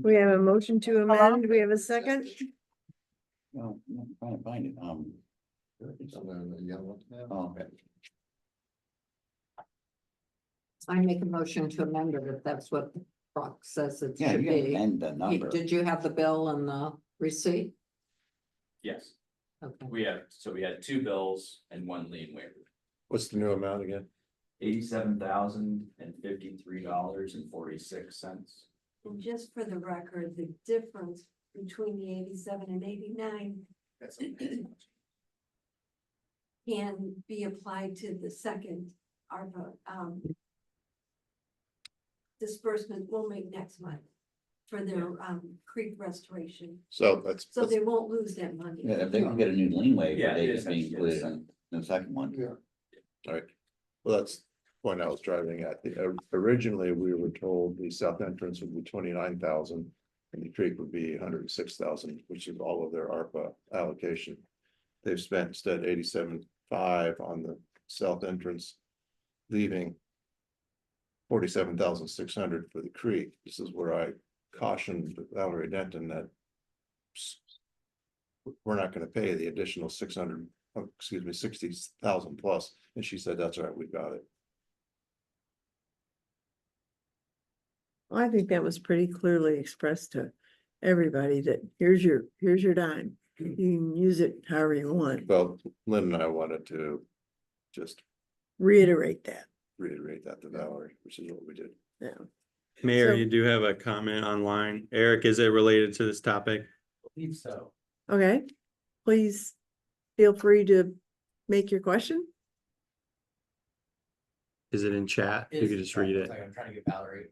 we have a motion to amend. We have a second. No, I'm trying to find it, Somewhere in the yellow. oh, okay. I make a motion to amend it if that's what Brock says it Yeah, should you can be. amend the number. Did you have the bill and the receipt? Yes, Okay. we had two bills and one lien waiver. What's the new amount again? $87,053.46. And just for the record, the difference between the 87 and 89 That's can be applied to the second ARPA disbursement we'll make next month for their creek restoration. So that's, So they won't lose that money. Yeah, if they can get a new lien waiver, Yeah, they it just is. be included in the second one. Yeah. well, that's the point I was driving at. Originally, we were told the south entrance would be 29,000. And the creek would be 106,000, which is all of their ARPA allocation. They've spent instead 87.5 on the south entrance, leaving 47,600 for the creek. This is where I cautioned Valerie Denton that we're not gonna pay the additional 600, excuse me, 60,000 plus, and she said, that's all right, we got it. I think that was pretty clearly expressed to everybody that here's your dime. You can use it however you want. Well, Lynn and I wanted to just Reiterate that. reiterate that to Valerie, which is what we did. Yeah. Mayor, So- you do have a comment online. Eric, is it related to this topic? Believe so. Okay, please feel free to make your question. Is it in chat? You could just read it. I'm trying to get Valerie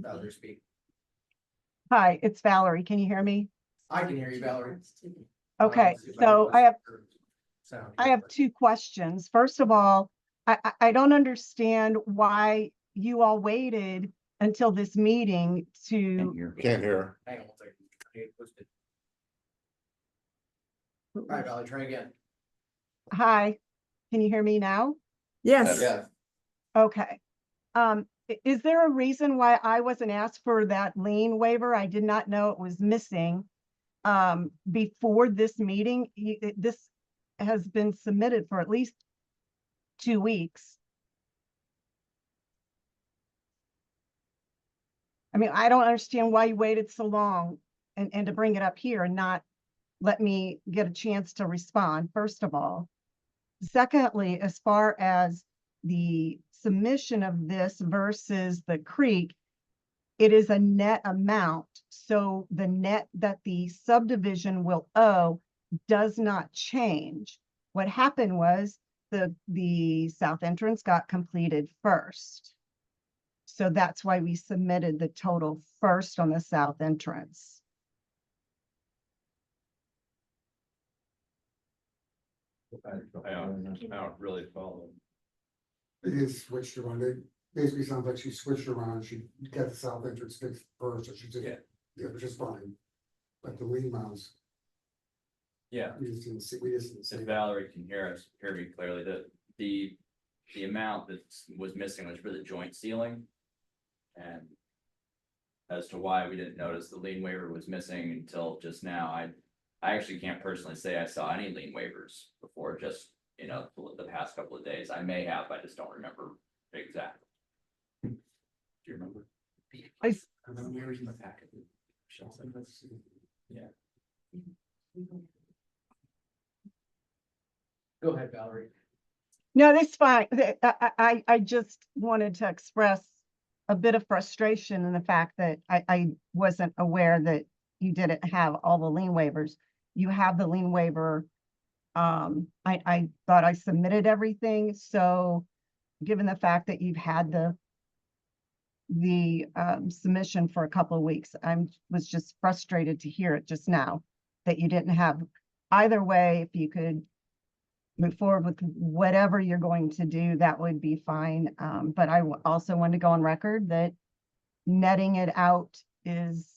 to speak. Hi, it's Valerie. Can you hear me? I can hear you, Valerie. Okay, so I have two questions. First of all, I don't understand why you all waited until this meeting to, Can't hear. Hang on one second. I get posted. All right, Valerie, try again. hi, can you hear me now? Yes, Yeah. Okay. Is there a reason why I wasn't asked for that lien waiver? I did not know it was missing. Before this meeting, this has been submitted for at least 2 weeks. I mean, I don't understand why you waited so long and to bring it up here and not let me get a chance to respond, first of all. Secondly, as far as the submission of this versus the creek, it is a net amount. So the net that the subdivision will owe does not change. What happened was the south entrance got completed first. So that's why we submitted the total first on the south entrance. I don't really follow. It is switched around. It basically sounds like she switched around. She got the south entrance fixed first, so she just, Yeah. yeah, which is fine. But the lien mounts, Yeah, we just didn't if see. Valerie can hear me clearly, the amount that was missing was for the joint ceiling. And as to why we didn't notice the lien waiver was missing until just now, I actually can't personally say I saw any lien waivers before just, the past couple of days. I may have, I just don't remember exactly. Do you remember? And then where is in the packet? Yeah. Go ahead, Valerie. No, that's fine. I just wanted to express a bit of frustration in the fact that I wasn't aware that you didn't have all the lien waivers. You have the lien waiver. I thought I submitted everything. So given the fact that you've had the submission for a couple of weeks, was just frustrated to hear it just now that you didn't have. Either way, if you could move forward with whatever you're going to do, that would be fine. But I also want to go on record that netting it out is,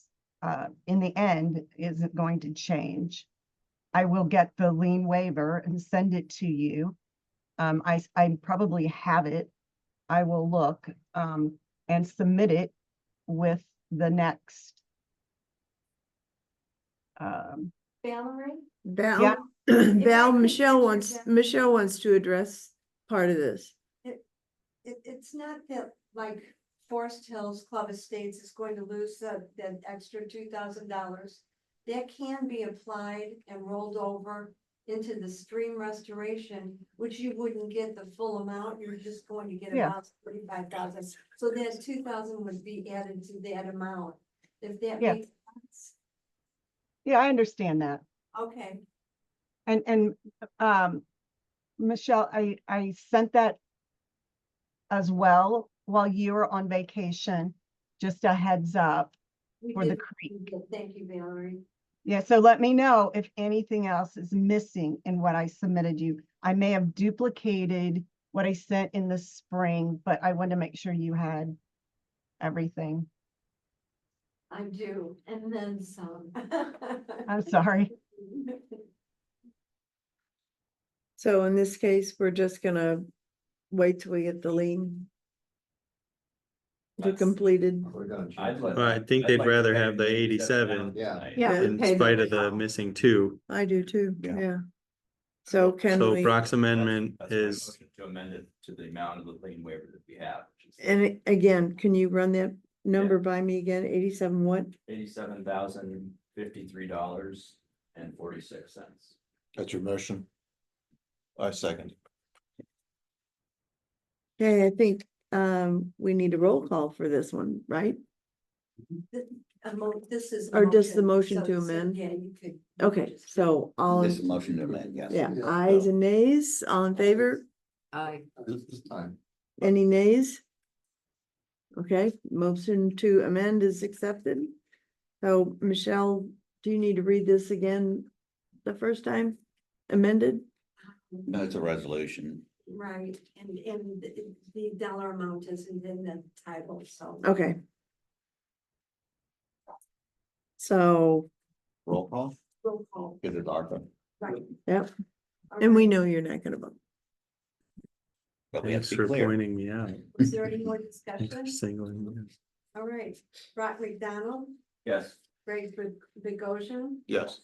in the end, isn't going to change. I will get the lien waiver and send it to you. I probably have it. I will look and submit it with the next. Valerie? Yeah. Val, could Michelle interject. wants to address part of this. It's not that like Forest Hills Club Estates is going to lose that extra $2,000. That can be applied and rolled over into the stream restoration, which you wouldn't get the full amount. You're just going to get Yeah. about 35,000. So that 2,000 would be added to that amount. If that Yeah. makes sense. Yeah, I understand that. Okay. And Michelle, I sent that as well while you were on vacation, just a heads up We for the did- creek. we did. Thank you, Valerie. Yeah, so let me know if anything else is missing in what I submitted you. I may have duplicated what I sent in the spring, but I wanted to make sure you had everything. I do, and then some. I'm sorry. So in this case, we're just gonna wait till we get the lien to That's- completed. We're gonna change I'd let. Well, I think I'd they'd like to rather pay have the 87 Yeah. tonight. Yeah. Yeah. in pay the spite of the amount. missing two. I do too, Yeah. yeah. So can So we, Brock's amendment That's my is, motion to amend it to the amount of the lien waiver that we have, which is and again, can you run that number by me again? 87 what? $87,053.46. That's your motion. I second. Okay, I think we need a roll call for this one, right? This is. Or just the motion to so, amend? Yeah, you could. Okay, just- so all, This is a motion to amend, yes. yeah, Yeah. ayes and nays, all in favor? This time. Any nays? Okay, motion to amend is accepted. So Michelle, do you need to read this again the first time? Amended? No, it's a resolution. Right, and the dollar amount isn't in the title, so. Okay. So, Roll call, Roll call, because it's ARPA, right. yep, All and we right. know you're not gonna vote. but we have thanks to be for clear. pointing me out. Is there any more Thanks discussion? for singling me out. All right, Brock McDonald, Yes. Greg Bogosian, Yes.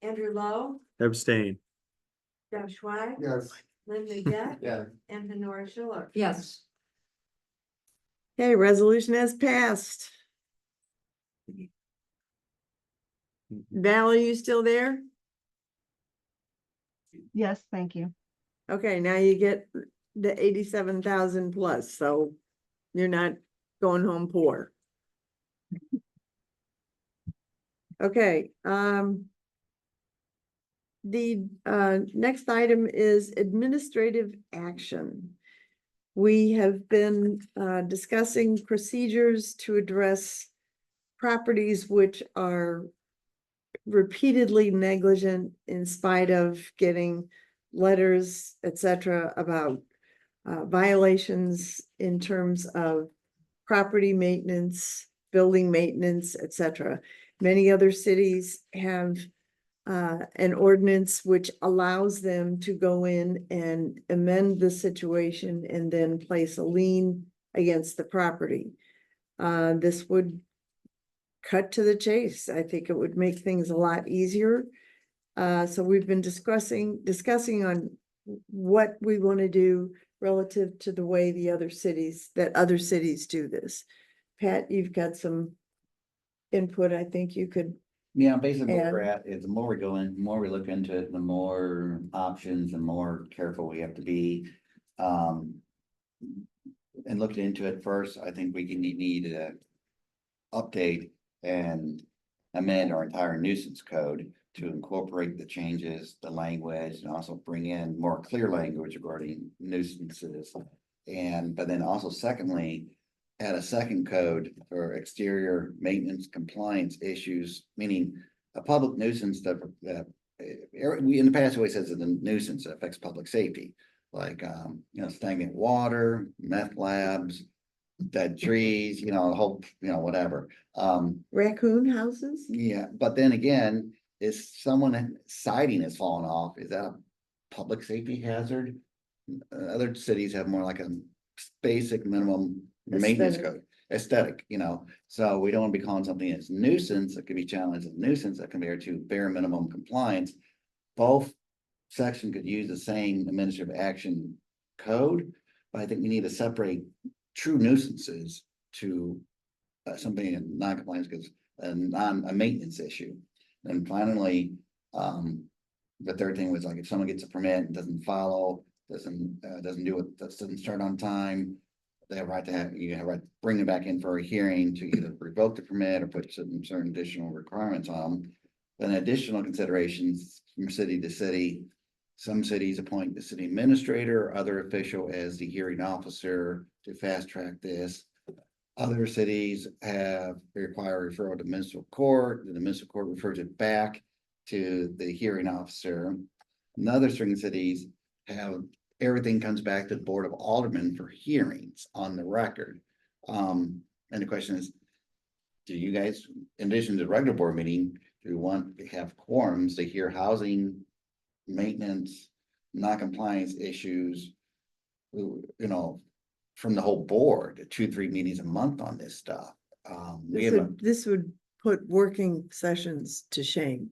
Andrew Lowe, Abstain. Deb Schweik, Yes, Lynn Get, Yeah, and Lenora Schiller. Yes, Okay, resolution has passed. Val, are you still there? Yes, thank you. Okay, now you get the 87,000 plus, so you're not going home poor. Okay, the next item is administrative action. We have been discussing procedures to address properties which are repeatedly negligent in spite of getting letters, etc., about violations in terms of property maintenance, building maintenance, etc. Many other cities have an ordinance which allows them to go in and amend the situation and then place a lien against the property. This would cut to the chase. I think it would make things a lot easier. So we've been discussing on what we want to do relative to the way other cities do this. Pat, you've got some input. I think you could. Yeah, basically where we're And- at is the more we go in, the more we look into it, the more options and more careful we have to be. And looking into it first, I think we need to update and amend our entire nuisance code to incorporate the changes, the language, and also bring in more clear language regarding nuisances. But then also secondly, add a second code for exterior maintenance compliance issues, meaning a public nuisance that we in the past always says that the nuisance affects public safety, like stagnant water, meth labs, dead trees, the whole, whatever. Raccoon houses? Yeah, but then again, is someone siding has fallen off, is that a public safety hazard? Other cities have more like a basic minimum maintenance Aesthetic. code, aesthetic, so we don't want to be calling something as nuisance, that could be challenged as nuisance, that compared to bare minimum compliance. Both sections could use the same administrative action code, but I think we need to separate true nuisances to something in non-compliance because a maintenance issue. And finally, the third thing was like if someone gets a permit and doesn't follow, doesn't do it, doesn't start on time, they have right to bring them back in for a hearing to either revoke the permit or put certain additional requirements on them. Then additional considerations from city to city. Some cities appoint the city administrator or other official as the hearing officer to fast track this. Other cities require referral to municipal court, and the municipal court refers it back to the hearing officer. Another certain cities have everything comes back to the Board of Aldermen for hearings on the record. And the question is, do you guys, in addition to the regular board meeting, do we want to have quorums to hear housing, maintenance, non-compliance issues? You know, from the whole board, 2, 3 meetings a month on this stuff. We have, This would put working sessions to shame.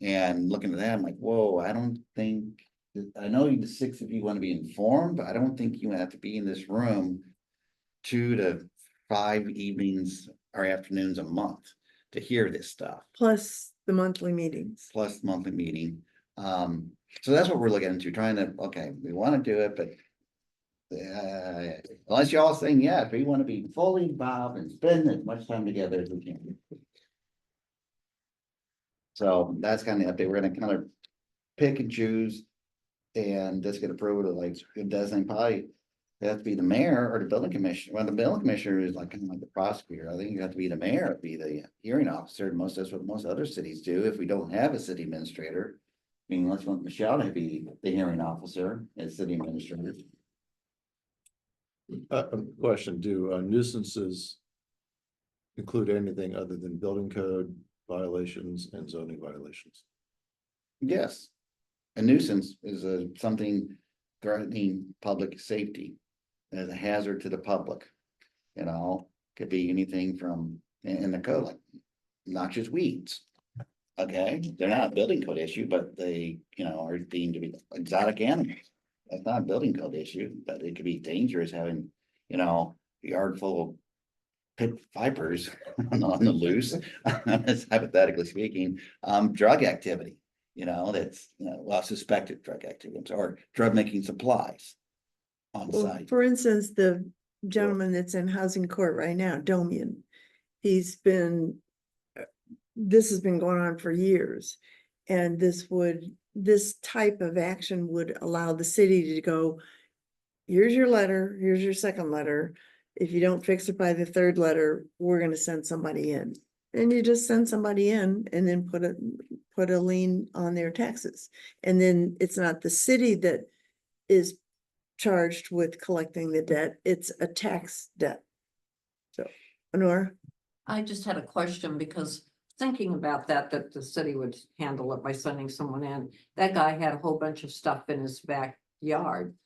and looking at that, I'm like, whoa, I don't think, I know the 6 of you want to be informed, but I don't think you have to be in this room 2 to 5 evenings or afternoons a month to hear this stuff, Plus the monthly meetings. plus monthly meeting. So that's what we're looking into, trying to, okay, we want to do it, but unless y'all saying yes, we want to be fully involved and spend as much time together as we can. So that's kind of the update. We're gonna kind of pick and choose. And just get approved of like, it doesn't probably. It has to be the mayor or the building commissioner. Well, the building commissioner is like kind of like the prosecutor. I think you have to be the mayor, be the hearing officer. That's what most other cities do. If we don't have a city administrator. I mean, let's want Michelle to be the hearing officer as city administrator. Question, do nuisances include anything other than building code violations and zoning violations? Yes. A nuisance is something threatening public safety. As a hazard to the public. You know, could be anything from in the code, like noxious weeds. Okay, they're not a building code issue, but they, you know, are deemed to be exotic animals. That's not a building code issue, but it could be dangerous having, you know, a yard full of pit vipers on the loose, hypothetically speaking, drug activity, you know, that's, you know, well, suspected drug activity or drug making supplies on Well, site. for instance, the gentleman that's in housing court right now, Domian, he's been, this has been going on for years. And this type of action would allow the city to go, here's your letter, here's your second letter. If you don't fix it by the third letter, we're gonna send somebody in. And you just send somebody in and then put a lien on their taxes. And then it's not the city that is charged with collecting the debt, it's a tax debt. So, Honora? I just had a question because thinking about that the city would handle it by sending someone in. That guy had a whole bunch of stuff in his backyard.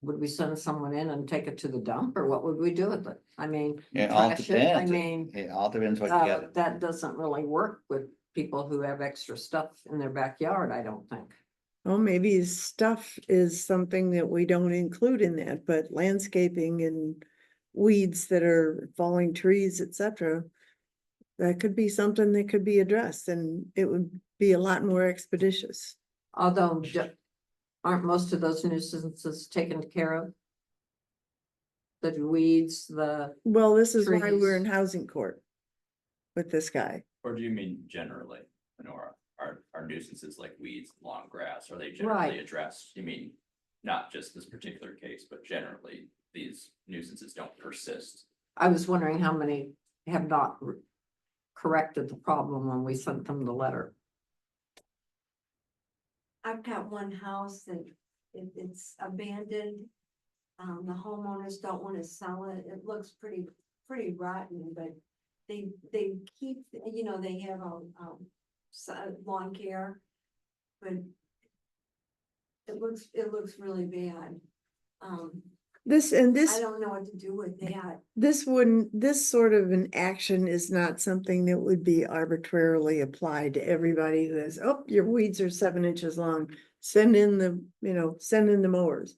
Would we send someone in and take it to the dump or what would we do with it? I mean, It all trash it, I depends. mean, It all depends what you got. that doesn't really work with people who have extra stuff in their backyard, I don't think. Well, maybe stuff is something that we don't include in that, but landscaping and weeds that are falling trees, etc. That could be something that could be addressed and it would be a lot more expeditious. Although, aren't most of those nuisances taken care of? The weeds, Well, this is why we're in Trees. housing court with this guy. Or do you mean generally, Honora, are nuisances like weeds, long grass, are they Right. generally addressed? You mean, not just this particular case, but generally, these nuisances don't persist? I was wondering how many have not corrected the problem when we sent them the letter. I've got one house that it's abandoned. The homeowners don't want to sell it. It looks pretty rotten, but they keep, you know, they have lawn care. But it looks really bad. This I don't know what to do with that. this sort of an action is not something that would be arbitrarily applied to everybody who has, oh, your weeds are 7 inches long. Send in the mowers.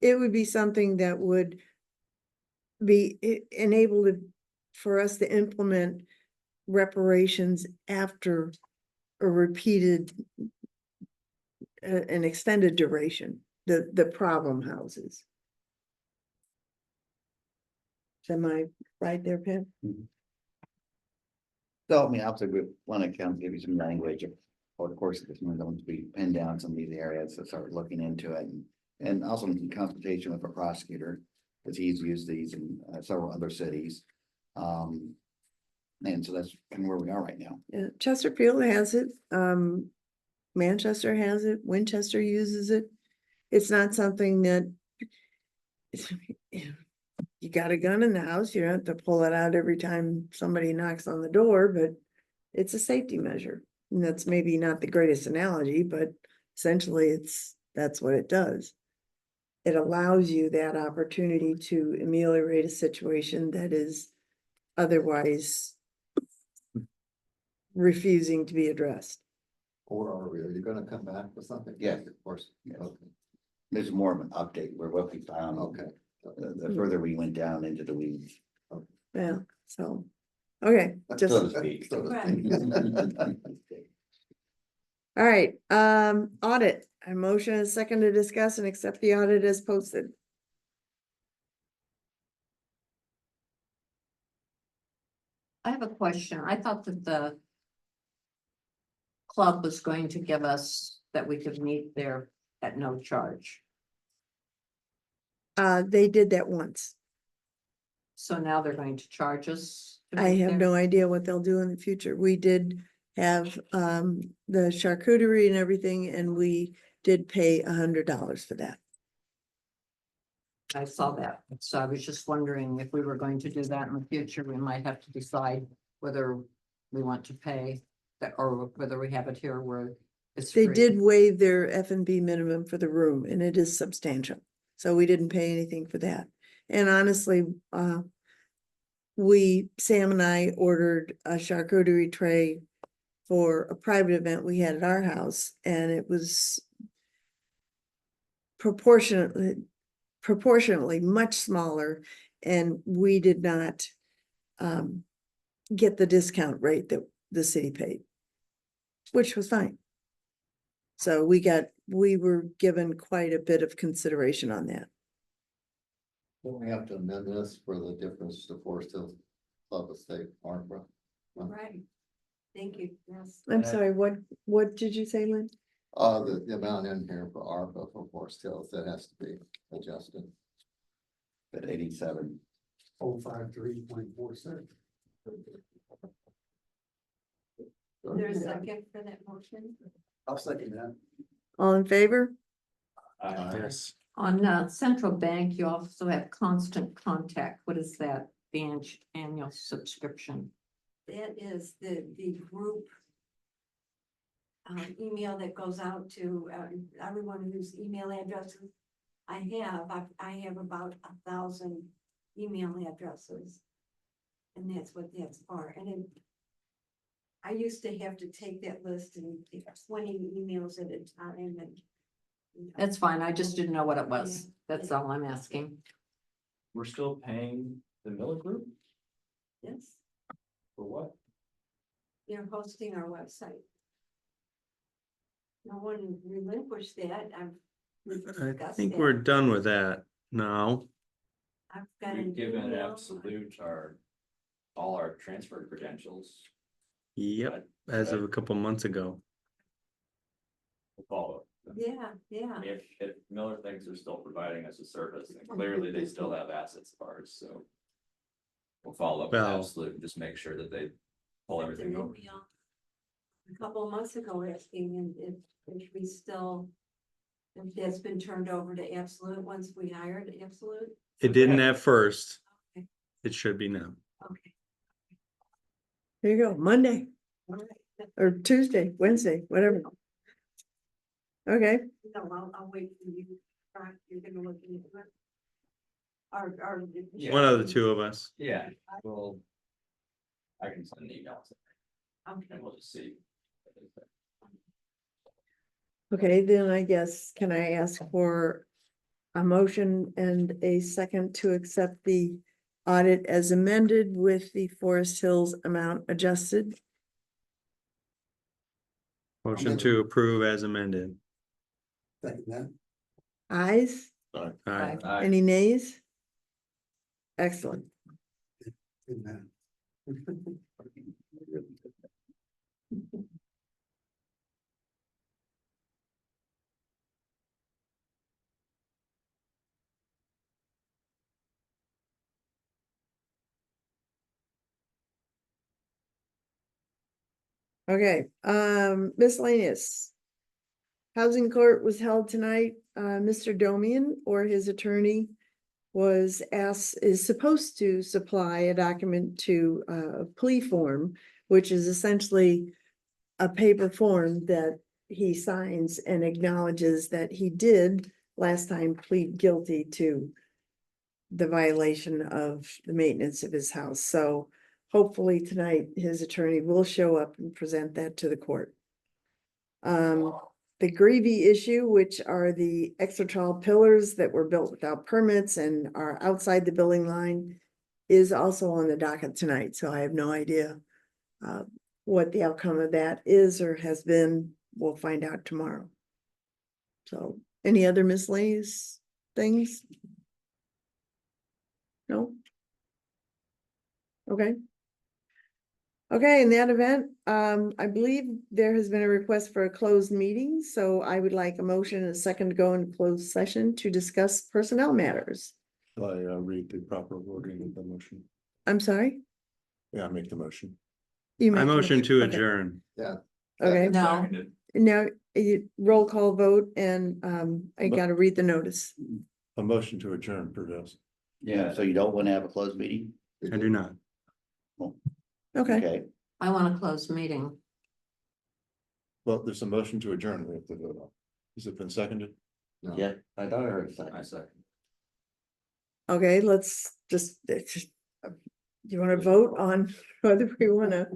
It would be something that would be enabled for us to implement reparations after a repeated an extended duration, the problem houses. Am I right there, Pam? So, I mean, obviously, we want to kind of give you some language over the course of this month, once we pin down some of these areas to start looking into it. And also in consultation with a prosecutor, because he's used these in several other cities. And so that's kind of where we are right now. Yeah, Chesterfield has it, Manchester has it, Winchester uses it. It's not something that you got a gun in the house, you don't have to pull it out every time somebody knocks on the door, but it's a safety measure. And that's maybe not the greatest analogy, but essentially that's what it does. It allows you that opportunity to ameliorate a situation that is otherwise refusing to be addressed. Or are you gonna come back with something? Yes. Of course. Yes. Okay, This is more of an update where what we found. okay. The further we went down into the weeds. Yeah, so, okay, just, So to speak. So to Right. speak. all right, audit. A motion and a second to discuss and accept the audit as posted. I have a question. I thought that the club was going to give us that we could meet there at no charge. They did that once. So now they're going to charge us. to I meet have there? no idea what they'll do in the future. We did have, the charcuterie and everything, and we did pay $100 for that. I saw that. So I was just wondering if we were going to do that in the future, we might have to decide whether we want to pay that or whether we have it here where it's They free. did waive their F&B minimum for the room, and it is substantial. So we didn't pay anything for that. And honestly, Sam and I ordered a charcuterie tray for a private event we had at our house, and it was proportionately much smaller, and we did not get the discount rate that the city paid, which was fine. So we were given quite a bit of consideration on that. Don't we have to amend this for the difference to Forest Hill Club Estate, Barbara? Right. Thank you, yes. I'm sorry, what did you say, Lynn? The amount in here for ARPA for Forest Hills, that has to be adjusted. But 87. 053.46. There's a second for that motion? I'll second that. All in favor? Yes. On Central Bank, you also have constant contact. What is that? The annual subscription? That is the group email that goes out to everyone whose email addresses I have about 1,000 email addresses. And that's what that's for. And I used to have to take that list and take 20 emails at a time and. That's fine. I just didn't know what it was. Yeah. That's all I'm asking. We're still paying the Miller Group Yes, for what? they're hosting our website. No one relinquished that. we've I discussed think that. we're done with that now. I've got an We've given email. Absolute all our transfer credentials. Yep, as of a couple months ago. We'll follow. Yeah, yeah. If Miller thinks they're still providing us a service, then clearly they still have assets of ours, so. We'll follow up with Well- Absolute and just make sure that they pull Sent an everything over. email a couple of months ago asking if we still, if that's been turned over to Absolute once we hired Absolute. It didn't at first. Okay. It should be now. Okay. There you go, Monday All right. or Tuesday, Wednesday, whatever. Okay, No, I'll wait for you. Frank, you're gonna look into it. Or. Yeah. One of the two of us. Yeah, well. I can send an email Okay. and we'll just see. okay, then I guess, can I ask for a motion and a second to accept the audit as amended with the Forest Hills amount adjusted? Motion to approve as amended. Second that. Ayes? Aye. Aye. Any nays? Excellent. In that. Okay, miscellaneous. Housing court was held tonight. Mr. Domian or his attorney is supposed to supply a document to a plea form, which is essentially a paper form that he signs and acknowledges that he did last time plead guilty to the violation of the maintenance of his house. So hopefully tonight his attorney will show up and present that to the court. The Greavy issue, which are the extra tall pillars that were built without permits and are outside the building line, is also on the docket tonight, so I have no idea what the outcome of that is or has been. We'll find out tomorrow. So, any other miscellaneous things? No? Okay. Okay, in that event, I believe there has been a request for a closed meeting, so I would like a motion and a second to go into closed session to discuss personnel matters. I read the proper wording of the motion. I'm sorry? Yeah, I make the motion. You I make the motion to okay. adjourn. Yeah. Okay, No. Seconded. now, roll call vote and, I gotta read the notice. A motion to adjourn, Pervez. Yeah, so you don't want to have a closed meeting? I do not. Okay, Okay, I want a closed meeting. Well, there's a motion to adjourn we have to vote on. Has it been seconded? No. yeah, I thought I heard a I second. second. okay, let's just, you wanna vote on whether we wanna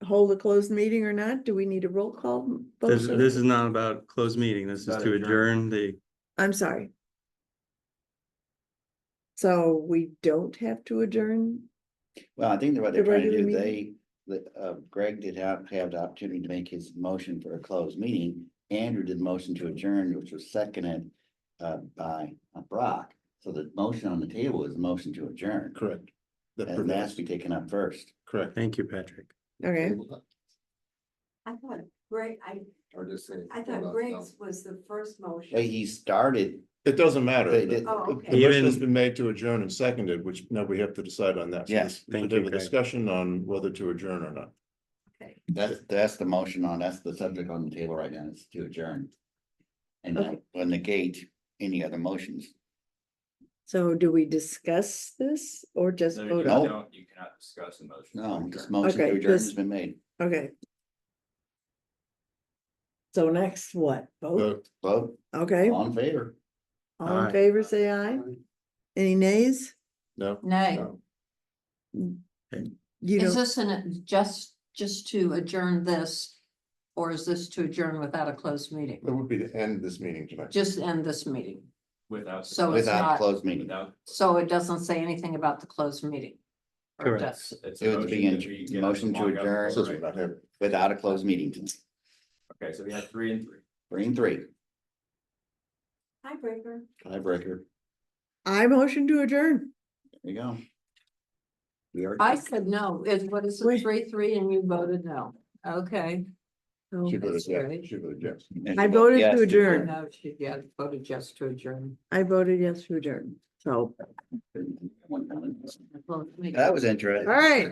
hold a closed meeting or not? Do we need a roll call? vote? This is not about closed meeting. This is About to adjourn. adjourn the, I'm sorry. So we don't have to adjourn? Well, I think that what they're The trying to regular do, meeting? Greg did have the opportunity to make his motion for a closed meeting. Andrew did motion to adjourn, which was seconded by Brock. So the motion on the table is the motion to adjourn. Correct. That And that has to Pervez, be taken up first. correct. thank you, Patrick. Okay, I thought Greg, Or just say. I thought Greg's was the first motion. But he started, It doesn't matter. They did- Oh, The okay. motion has Even- been made to adjourn and seconded, which now we have to decide on that. So Yes, this- thank we have you, a Greg. discussion on whether to adjourn or not. Okay. that's the motion on, that's the subject on the table right now, is to adjourn. And that Okay. will negate any other motions. so do we discuss this or just No, vote you on? don't, you cannot discuss a motion. No, this motion Okay, to adjourn this- has been made. Okay. So next, what? Vote? Vote. Vote, Okay, all in favor? all in Aye. favor, say aye. Any nays? No. Nay, No. You is don't, this just to adjourn this? Or is this to adjourn without a closed meeting? It would be to end this meeting tonight. Just end this meeting. Without. So it's Without a not- closed meeting. Without. So it doesn't say anything about the closed meeting? Or Correct. does? It's a It would motion be that we get motion to along up adjourn. Says right. we're not having. Without a closed meeting tonight. Okay, so we have 3 and 3. 3 and 3, Tiebreaker. tiebreaker, I motion to adjourn. there you go. We are. I said no. What is Wait. it, 3-3, and you voted no? Okay. So She voted That's yes. right. She voted yes. I voted Yes, to I adjourn. know she, yeah, voted yes to adjourn. I voted yes to adjourn. So, That was interesting. all right.